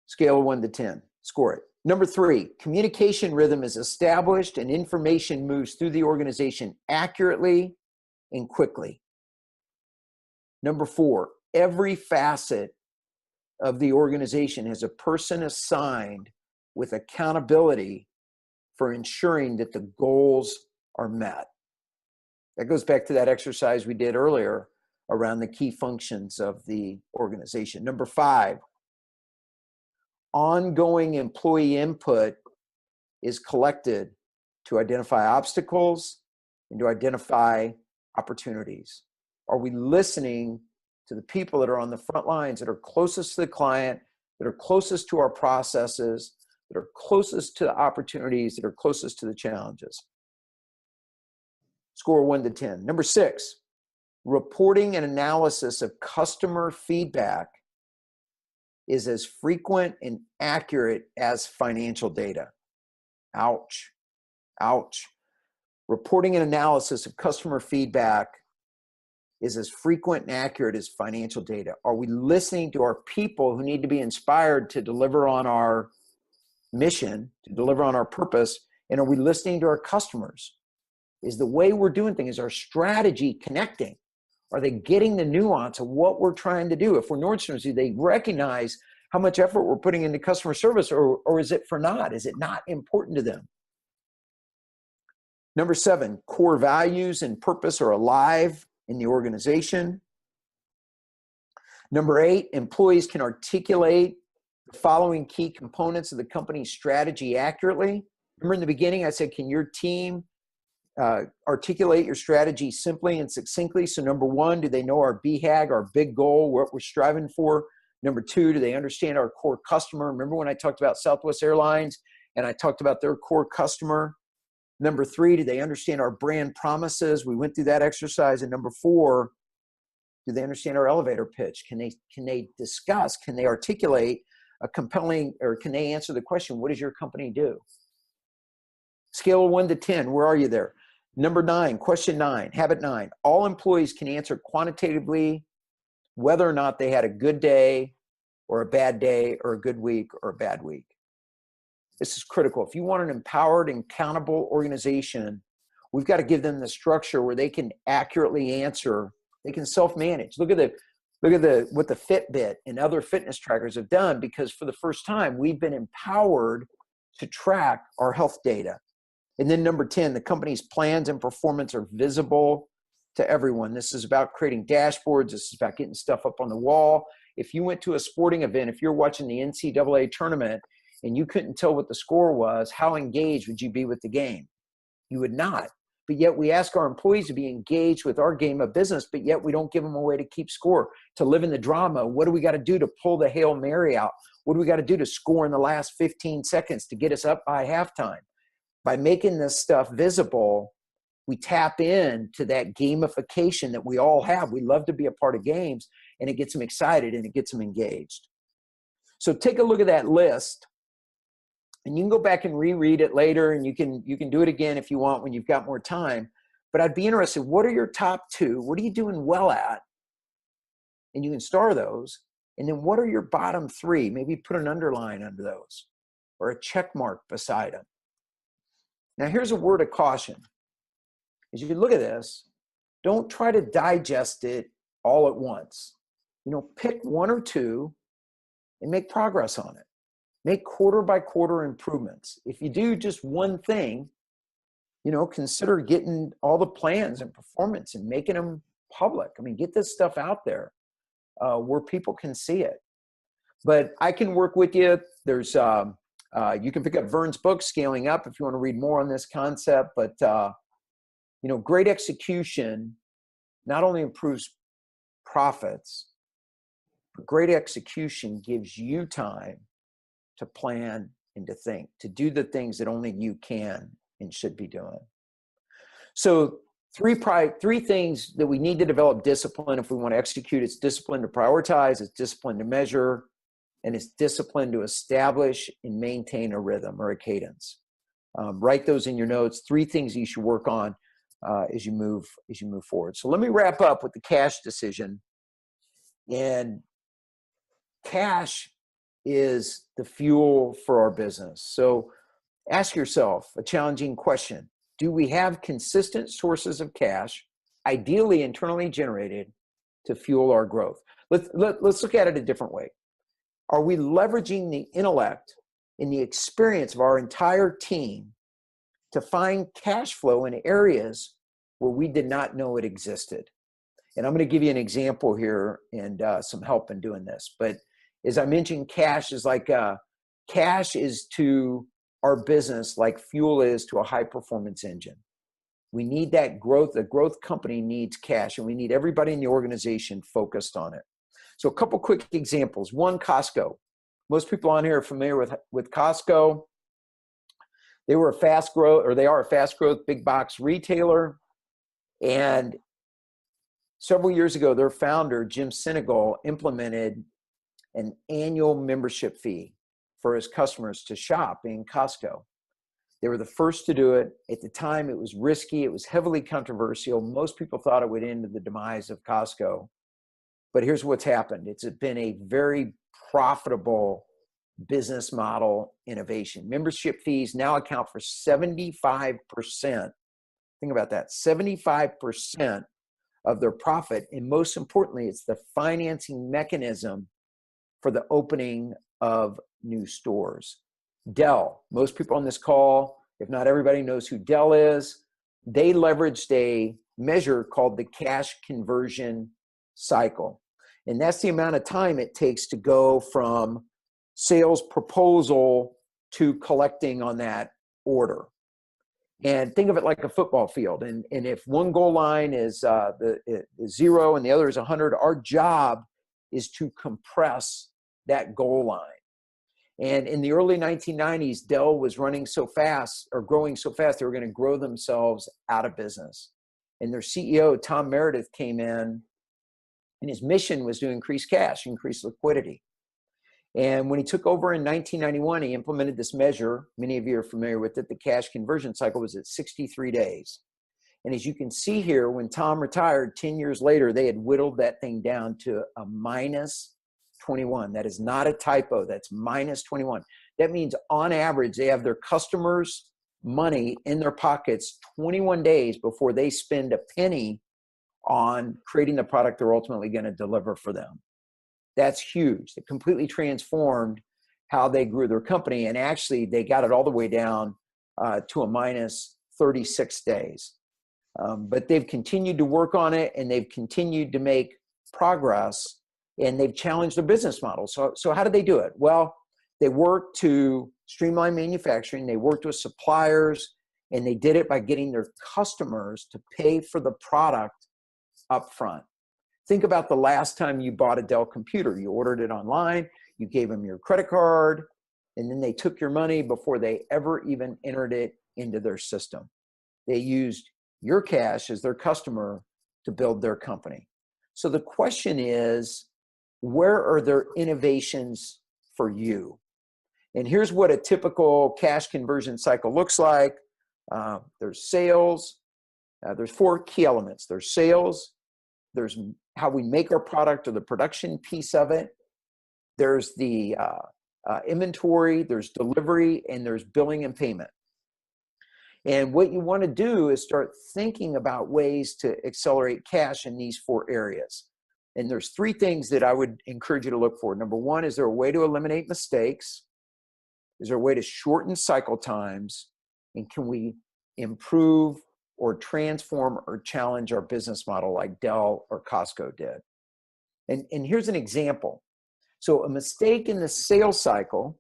Scale of 1 to 10, score it. Number 3, communication rhythm is established and information moves through the organization accurately and quickly. Number 4, every facet of the organization has a person assigned with accountability for ensuring that the goals are met. That goes back to that exercise we did earlier around the key functions of the organization. Number 5, ongoing employee input is collected to identify obstacles and to identify opportunities. Are we listening to the people that are on the front lines, that are closest to the client, that are closest to our processes, that are closest to the opportunities, that are closest to the challenges? Score 1 to 10. Number 6, reporting and analysis of customer feedback is as frequent and accurate as financial data. Ouch. Ouch. Reporting and analysis of customer feedback is as frequent and accurate as financial data. Are we listening to our people who need to be inspired to deliver on our mission, to deliver on our purpose? And are we listening to our customers? Is the way we're doing things, is our strategy connecting? Are they getting the nuance of what we're trying to do? If we're Nordstrom's, do they recognize how much effort we're putting into customer service, or is it for naught? Is it not important to them? Number 7, core values and purpose are alive in the organization. Number 8, employees can articulate the following key components of the company's strategy accurately. Remember in the beginning, I said, can your team articulate your strategy simply and succinctly? So number 1, do they know our BHAG, our big goal, what we're striving for? Number 2, do they understand our core customer? Remember when I talked about Southwest Airlines and I talked about their core customer? Number 3, do they understand our brand promises? We went through that exercise. And number 4, do they understand our elevator pitch? Can they discuss, can they articulate a compelling, or can they answer the question, what does your company do? Scale of 1 to 10, where are you there? Number 9, question 9, habit 9. All employees can answer quantitatively whether or not they had a good day or a bad day or a good week or a bad week. This is critical. If you want an empowered and accountable organization, we've got to give them the structure where they can accurately answer. They can self-manage. Look at what the Fitbit and other fitness trackers have done, because for the first time, we've been empowered to track our health data. And then number 10, the company's plans and performance are visible to everyone. This is about creating dashboards. This is about getting stuff up on the wall. If you went to a sporting event, if you're watching the NCAA tournament and you couldn't tell what the score was, how engaged would you be with the game? You would not. But yet we ask our employees to be engaged with our game of business, but yet we don't give them a way to keep score, to live in the drama. What do we got to do to pull the Hail Mary out? What do we got to do to score in the last 15 seconds to get us up by halftime? By making this stuff visible, we tap into that gamification that we all have. We love to be a part of games, and it gets them excited and it gets them engaged. So take a look at that list And you can go back and reread it later, and you can do it again if you want when you've got more time. But I'd be interested, what are your top two? What are you doing well at? And you can star those. And then what are your bottom three? Maybe put an underline under those or a check mark beside them. Now, here's a word of caution. As you look at this, don't try to digest it all at once. Pick one or two and make progress on it. Make quarter by quarter improvements. If you do just one thing, consider getting all the plans and performance and making them public. I mean, get this stuff out there where people can see it. But I can work with you. There's you can pick up Vern's book, Scaling Up, if you want to read more on this concept. But great execution not only improves profits, but great execution gives you time to plan and to think, to do the things that only you can and should be doing. So three things that we need to develop discipline if we want to execute. It's discipline to prioritize, it's discipline to measure, and it's discipline to establish and maintain a rhythm or a cadence. Write those in your notes. Three things you should work on as you move forward. So let me wrap up with the cash decision. And cash is the fuel for our business. So ask yourself a challenging question. Do we have consistent sources of cash, ideally internally generated, to fuel our growth? Let's look at it a different way. Are we leveraging the intellect and the experience of our entire team to find cash flow in areas where we did not know it existed? And I'm going to give you an example here and some help in doing this. But as I mentioned, cash is to our business like fuel is to a high-performance engine. We need that growth. The growth company needs cash, and we need everybody in the organization focused on it. So a couple quick examples. One, Costco. Most people on here are familiar with Costco. They are a fast growth big box retailer. And several years ago, their founder, Jim Sinegal, implemented an annual membership fee for his customers to shop in Costco. They were the first to do it. At the time, it was risky. It was heavily controversial. Most people thought it would end in the demise of Costco. But here's what's happened. It's been a very profitable business model innovation. Membership fees now account for 75%. Think about that, 75% of their profit. And most importantly, it's the financing mechanism for the opening of new stores. Dell, most people on this call, if not everybody, knows who Dell is. They leveraged a measure called the cash conversion cycle. And that's the amount of time it takes to go from sales proposal to collecting on that order. And think of it like a football field. And if one goal line is 0 and the other is 100, our job is to compress that goal line. And in the early 1990s, Dell was growing so fast, they were going to grow themselves out of business. And their CEO, Tom Meredith, came in, and his mission was to increase cash, increase liquidity. And when he took over in 1991, he implemented this measure. Many of you are familiar with it. The cash conversion cycle was at 63 days. And as you can see here, when Tom retired 10 years later, they had whittled that thing down to a minus 21. That is not a typo. That's minus 21. That means on average, they have their customers' money in their pockets 21 days before they spend a penny on creating the product they're ultimately going to deliver for them. That's huge. It completely transformed how they grew their company. And actually, they got it all the way down to a minus 36 days. But they've continued to work on it, and they've continued to make progress, and they've challenged their business model. So how did they do it? Well, they worked to streamline manufacturing. They worked with suppliers, and they did it by getting their customers to pay for the product up front. Think about the last time you bought a Dell computer. You ordered it online, you gave them your credit card, and then they took your money before they ever even entered it into their system. They used your cash as their customer to build their company. So the question is, where are there innovations for you? And here's what a typical cash conversion cycle looks like. There's sales. There's 4 key elements. There's sales. There's how we make our product, or the production piece of it. There's the inventory. There's delivery, and there's billing and payment. And what you want to do is start thinking about ways to accelerate cash in these 4 areas. And there's 3 things that I would encourage you to look for. Number 1, is there a way to eliminate mistakes? Is there a way to shorten cycle times? And can we improve or transform or challenge our business model like Dell or Costco did? And here's an example. So a mistake in the sales cycle,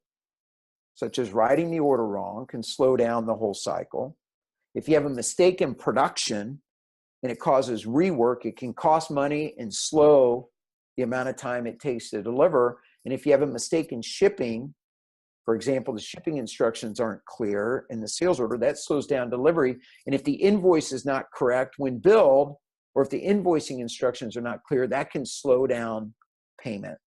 such as writing the order wrong, can slow down the whole cycle. If you have a mistake in production and it causes rework, it can cost money and slow the amount of time it takes to deliver. And if you have a mistake in shipping, for example, the shipping instructions aren't clear in the sales order, that slows down delivery. And if the invoice is not correct when billed, or if the invoicing instructions are not clear, that can slow down payment.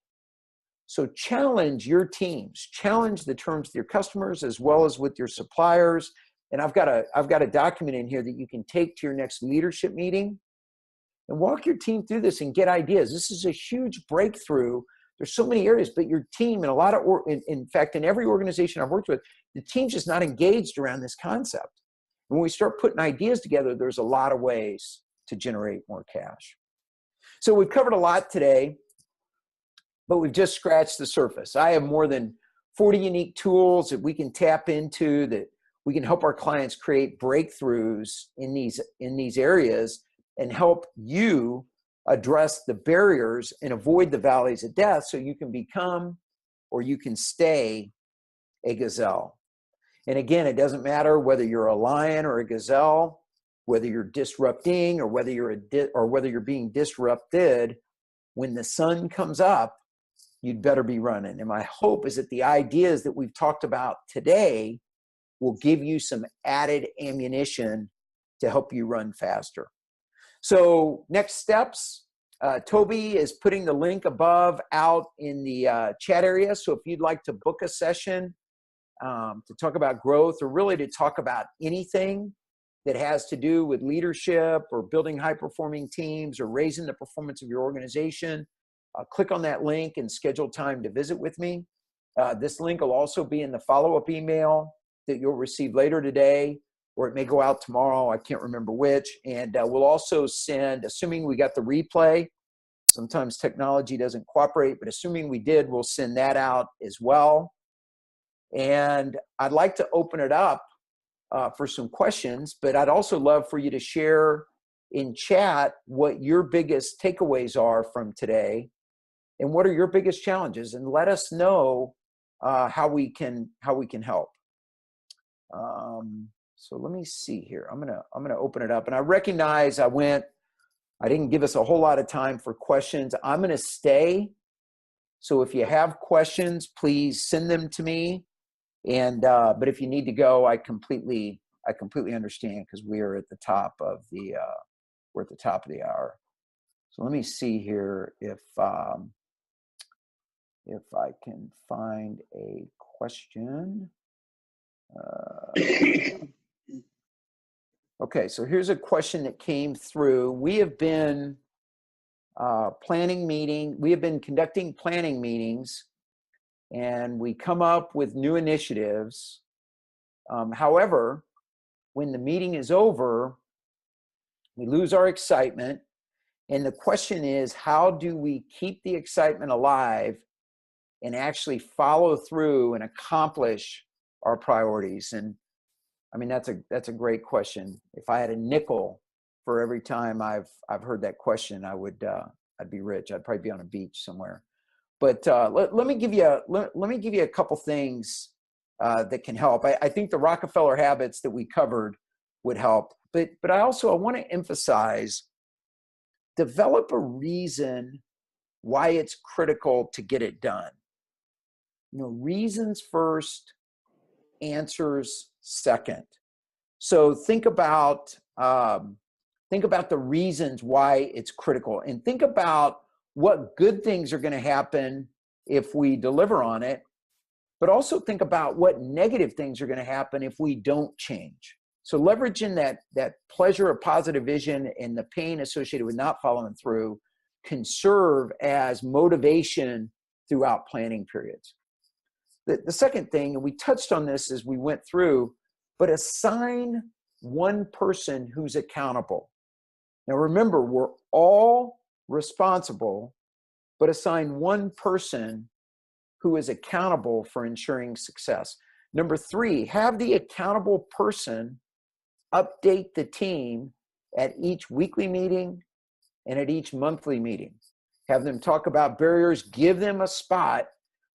So challenge your teams, challenge the terms with your customers as well as with your suppliers. And I've got a document in here that you can take to your next leadership meeting and walk your team through this and get ideas. This is a huge breakthrough. There's so many areas, but your team, and in fact, in every organization I've worked with, the team's just not engaged around this concept. When we start putting ideas together, there's a lot of ways to generate more cash. So we've covered a lot today, but we've just scratched the surface. I have more than 40 unique tools that we can tap into, that we can help our clients create breakthroughs in these areas and help you address the barriers and avoid the valleys of death so you can become, or you can stay, a gazelle. And again, it doesn't matter whether you're a lion or a gazelle, whether you're disrupting or whether you're being disrupted. When the sun comes up, you'd better be running. And my hope is that the ideas that we've talked about today will give you some added ammunition to help you run faster. So next steps, Toby is putting the link above out in the chat area. So if you'd like to book a session to talk about growth, or really to talk about anything that has to do with leadership or building high-performing teams or raising the performance of your organization, click on that link and schedule time to visit with me. This link will also be in the follow-up email that you'll receive later today, or it may go out tomorrow. I can't remember which. And we'll also send, assuming we got the replay, sometimes technology doesn't cooperate, but assuming we did, we'll send that out as well. And I'd like to open it up for some questions, but I'd also love for you to share in chat what your biggest takeaways are from today and what are your biggest challenges, and let us know how we can help. So let me see here. I'm gonna open it up, and I recognize I didn't give us a whole lot of time for questions. I'm gonna stay. So if you have questions, please send them to me. And but if you need to go, I completely understand, because we are at the top of the we're at the top of the hour. So let me see here if I can find a question. Okay, so here's a question that came through. We have been conducting planning meetings, and we come up with new initiatives. However, when the meeting is over, we lose our excitement. And the question is, how do we keep the excitement alive and actually follow through and accomplish our priorities? And I mean, that's a great question. If I had a nickel for every time I've heard that question, I'd be rich. I'd probably be on a beach somewhere. But let me give you a couple things that can help. I think the Rockefeller habits that we covered would help. But I want to emphasize, develop a reason why it's critical to get it done. Reasons first, answers second. So think about the reasons why it's critical, and think about what good things are going to happen if we deliver on it. but also think about what negative things are going to happen if we don't change. So leveraging that pleasure of positive vision and the pain associated with not following through can serve as motivation throughout planning periods. The second thing, and we touched on this as we went through, but assign one person who's accountable. Now remember, we're all responsible, but assign one person who is accountable for ensuring success. Number 3, have the accountable person update the team at each weekly meeting and at each monthly meeting. Have them talk about barriers, give them a spot.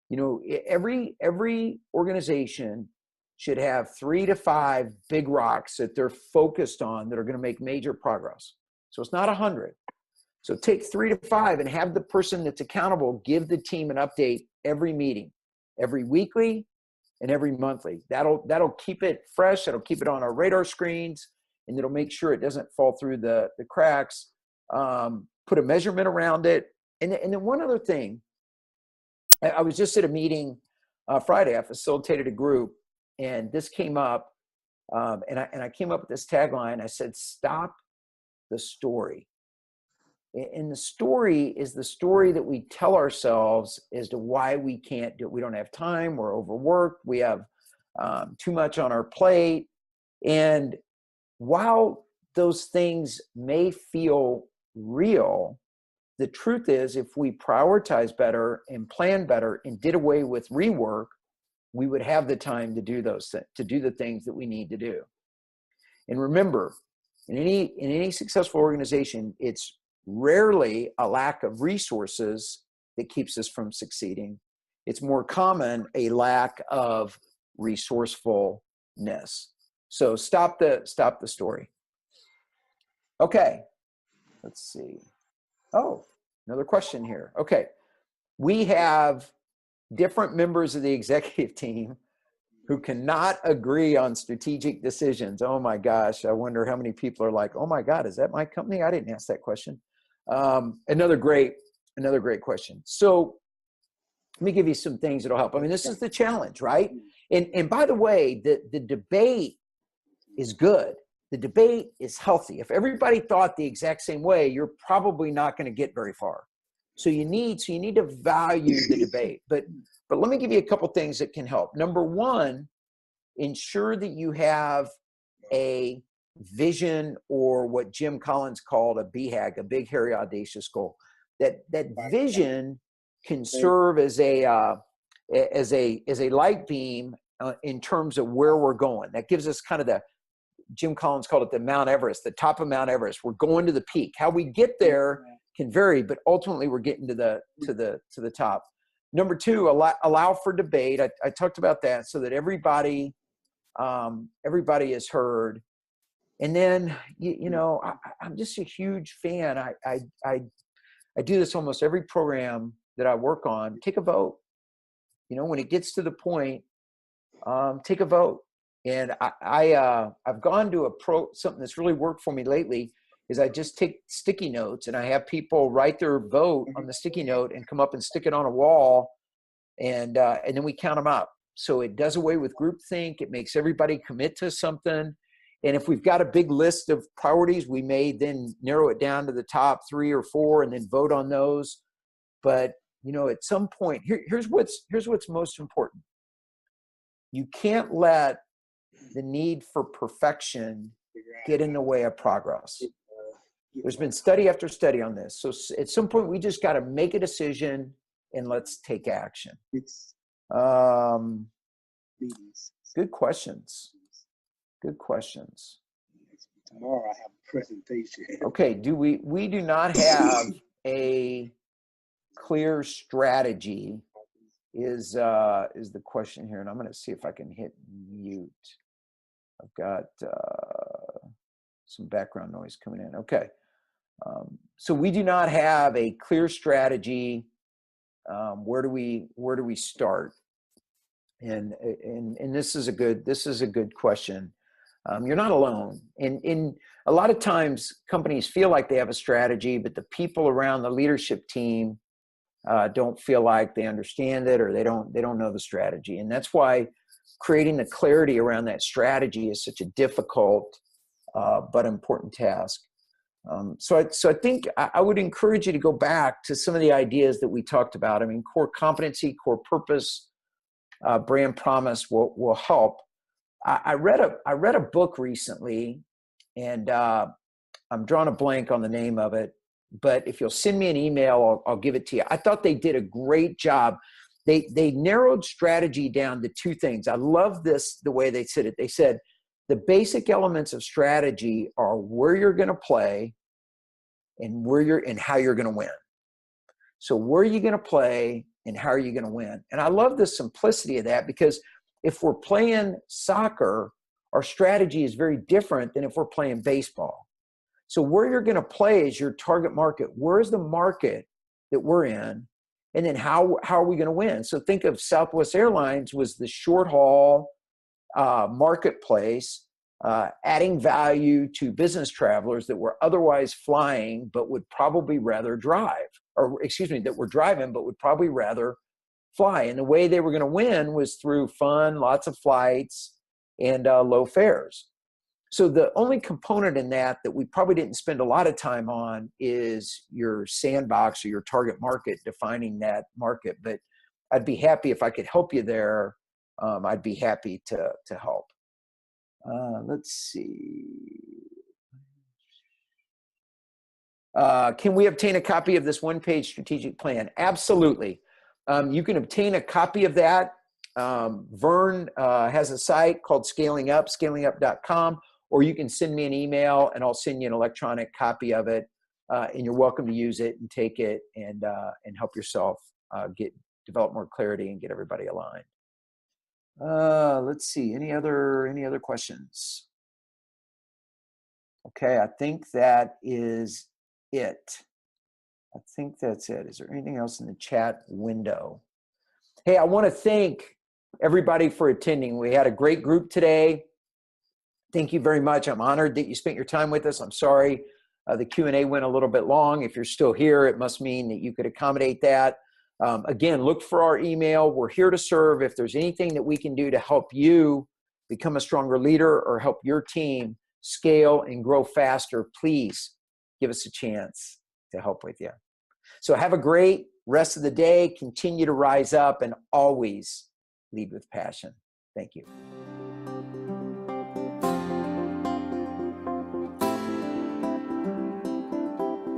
You know, every organization should have 3 to 5 big rocks that they're focused on that are going to make major progress. So it's not 100. So take 3 to 5 and have the person that's accountable give the team an update every meeting, every weekly and every monthly. That'll keep it fresh. That'll keep it on our radar screens, and it'll make sure it doesn't fall through the cracks. Put a measurement around it. And then one other thing, I was just at a meeting Friday. I facilitated a group, and this came up, and I came up with this tagline. I said, "Stop the story." And the story is the story that we tell ourselves as to why we can't do it. We don't have time. We're overworked. We have too much on our plate. And while those things may feel real, the truth is, if we prioritize better and plan better and did away with rework, we would have the time to do to do the things that we need to do. And remember, in any successful organization, it's rarely a lack of resources that keeps us from succeeding. It's more common a lack of resourcefulness. So stop the story. Okay, let's see. Oh, another question here. Okay, we have different members of the executive team who cannot agree on strategic decisions. Oh my gosh, I wonder how many people are like, oh my God, is that my company? I didn't ask that question. Another great question. So let me give you some things that'll help. I mean, this is the challenge, right? And by the way, the debate is good. The debate is healthy. If everybody thought the exact same way, you're probably not going to get very far. So you need to value the debate. But let me give you a couple things that can help. Number 1, ensure that you have a vision, or what Jim Collins called a BHAG, a big, hairy, audacious goal. That vision can serve as a light beam in terms of where we're going. That gives us kind of Jim Collins called it the Mount Everest, the top of Mount Everest. We're going to the peak. How we get there can vary, but ultimately we're getting to the top. Number 2, allow for debate. I talked about that, so that everybody is heard. And then, I'm just a huge fan. I do this almost every program that I work on. Take a vote. When it gets to the point, take a vote. And I've gone to something that's really worked for me lately is I just take sticky notes and I have people write their vote on the sticky note and come up and stick it on a wall, and then we count them up. So it does away with groupthink. It makes everybody commit to something. And if we've got a big list of priorities, we may then narrow it down to the top 3 or 4 and then vote on those. But at some point, here's what's most important. You can't let the need for perfection get in the way of progress. There's been study after study on this. So at some point, we just got to make a decision and let's take action. Good questions. Good questions. Tomorrow I have a presentation. Okay, we do not have a clear strategy is the question here, and I'm going to see if I can hit mute. I've got some background noise coming in. Okay, so we do not have a clear strategy. Where do we start? And this is a good question. You're not alone. In a lot of times, companies feel like they have a strategy, but the people around the leadership team don't feel like they understand it, or they don't know the strategy. And that's why creating the clarity around that strategy is such a difficult but important task. So I think I would encourage you to go back to some of the ideas that we talked about. I mean, core competency, core purpose, brand promise will help. I read a book recently, and I'm drawing a blank on the name of it, but if you'll send me an email, I'll give it to you. I thought they did a great job. They narrowed strategy down to two things. I love this, the way they said it. They said the basic elements of strategy are where you're going to play and how you're going to win. So where are you going to play and how are you going to win? And I love the simplicity of that, because if we're playing soccer, our strategy is very different than if we're playing baseball. So where you're going to play is your target market. Where is the market that we're in? And then how are we going to win? So think of Southwest Airlines was the short haul marketplace, adding value to business travelers that were otherwise flying but would probably rather drive, or excuse me, that were driving but would probably rather fly. And the way they were going to win was through fun, lots of flights, and low fares. So the only component in that we probably didn't spend a lot of time on is your sandbox or your target market, defining that market. But I'd be happy if I could help you there. I'd be happy to help. Let's see. Can we obtain a copy of this one-page strategic plan? Absolutely. You can obtain a copy of that. Vern has a site called scalingup.com, or you can send me an email and I'll send you an electronic copy of it. And you're welcome to use it and take it and help yourself develop more clarity and get everybody aligned. Let's see, any other questions? Okay, I think that is it. I think that's it. Is there anything else in the chat window? Hey, I want to thank everybody for attending. We had a great group today. Thank you very much. I'm honored that you spent your time with us. I'm sorry the Q&A went a little bit long. If you're still here, it must mean that you could accommodate that. Again, look for our email. We're here to serve. If there's anything that we can do to help you become a stronger leader or help your team scale and grow faster, please give us a chance to help with you. So have a great rest of the day. Continue to rise up and always lead with passion. Thank you.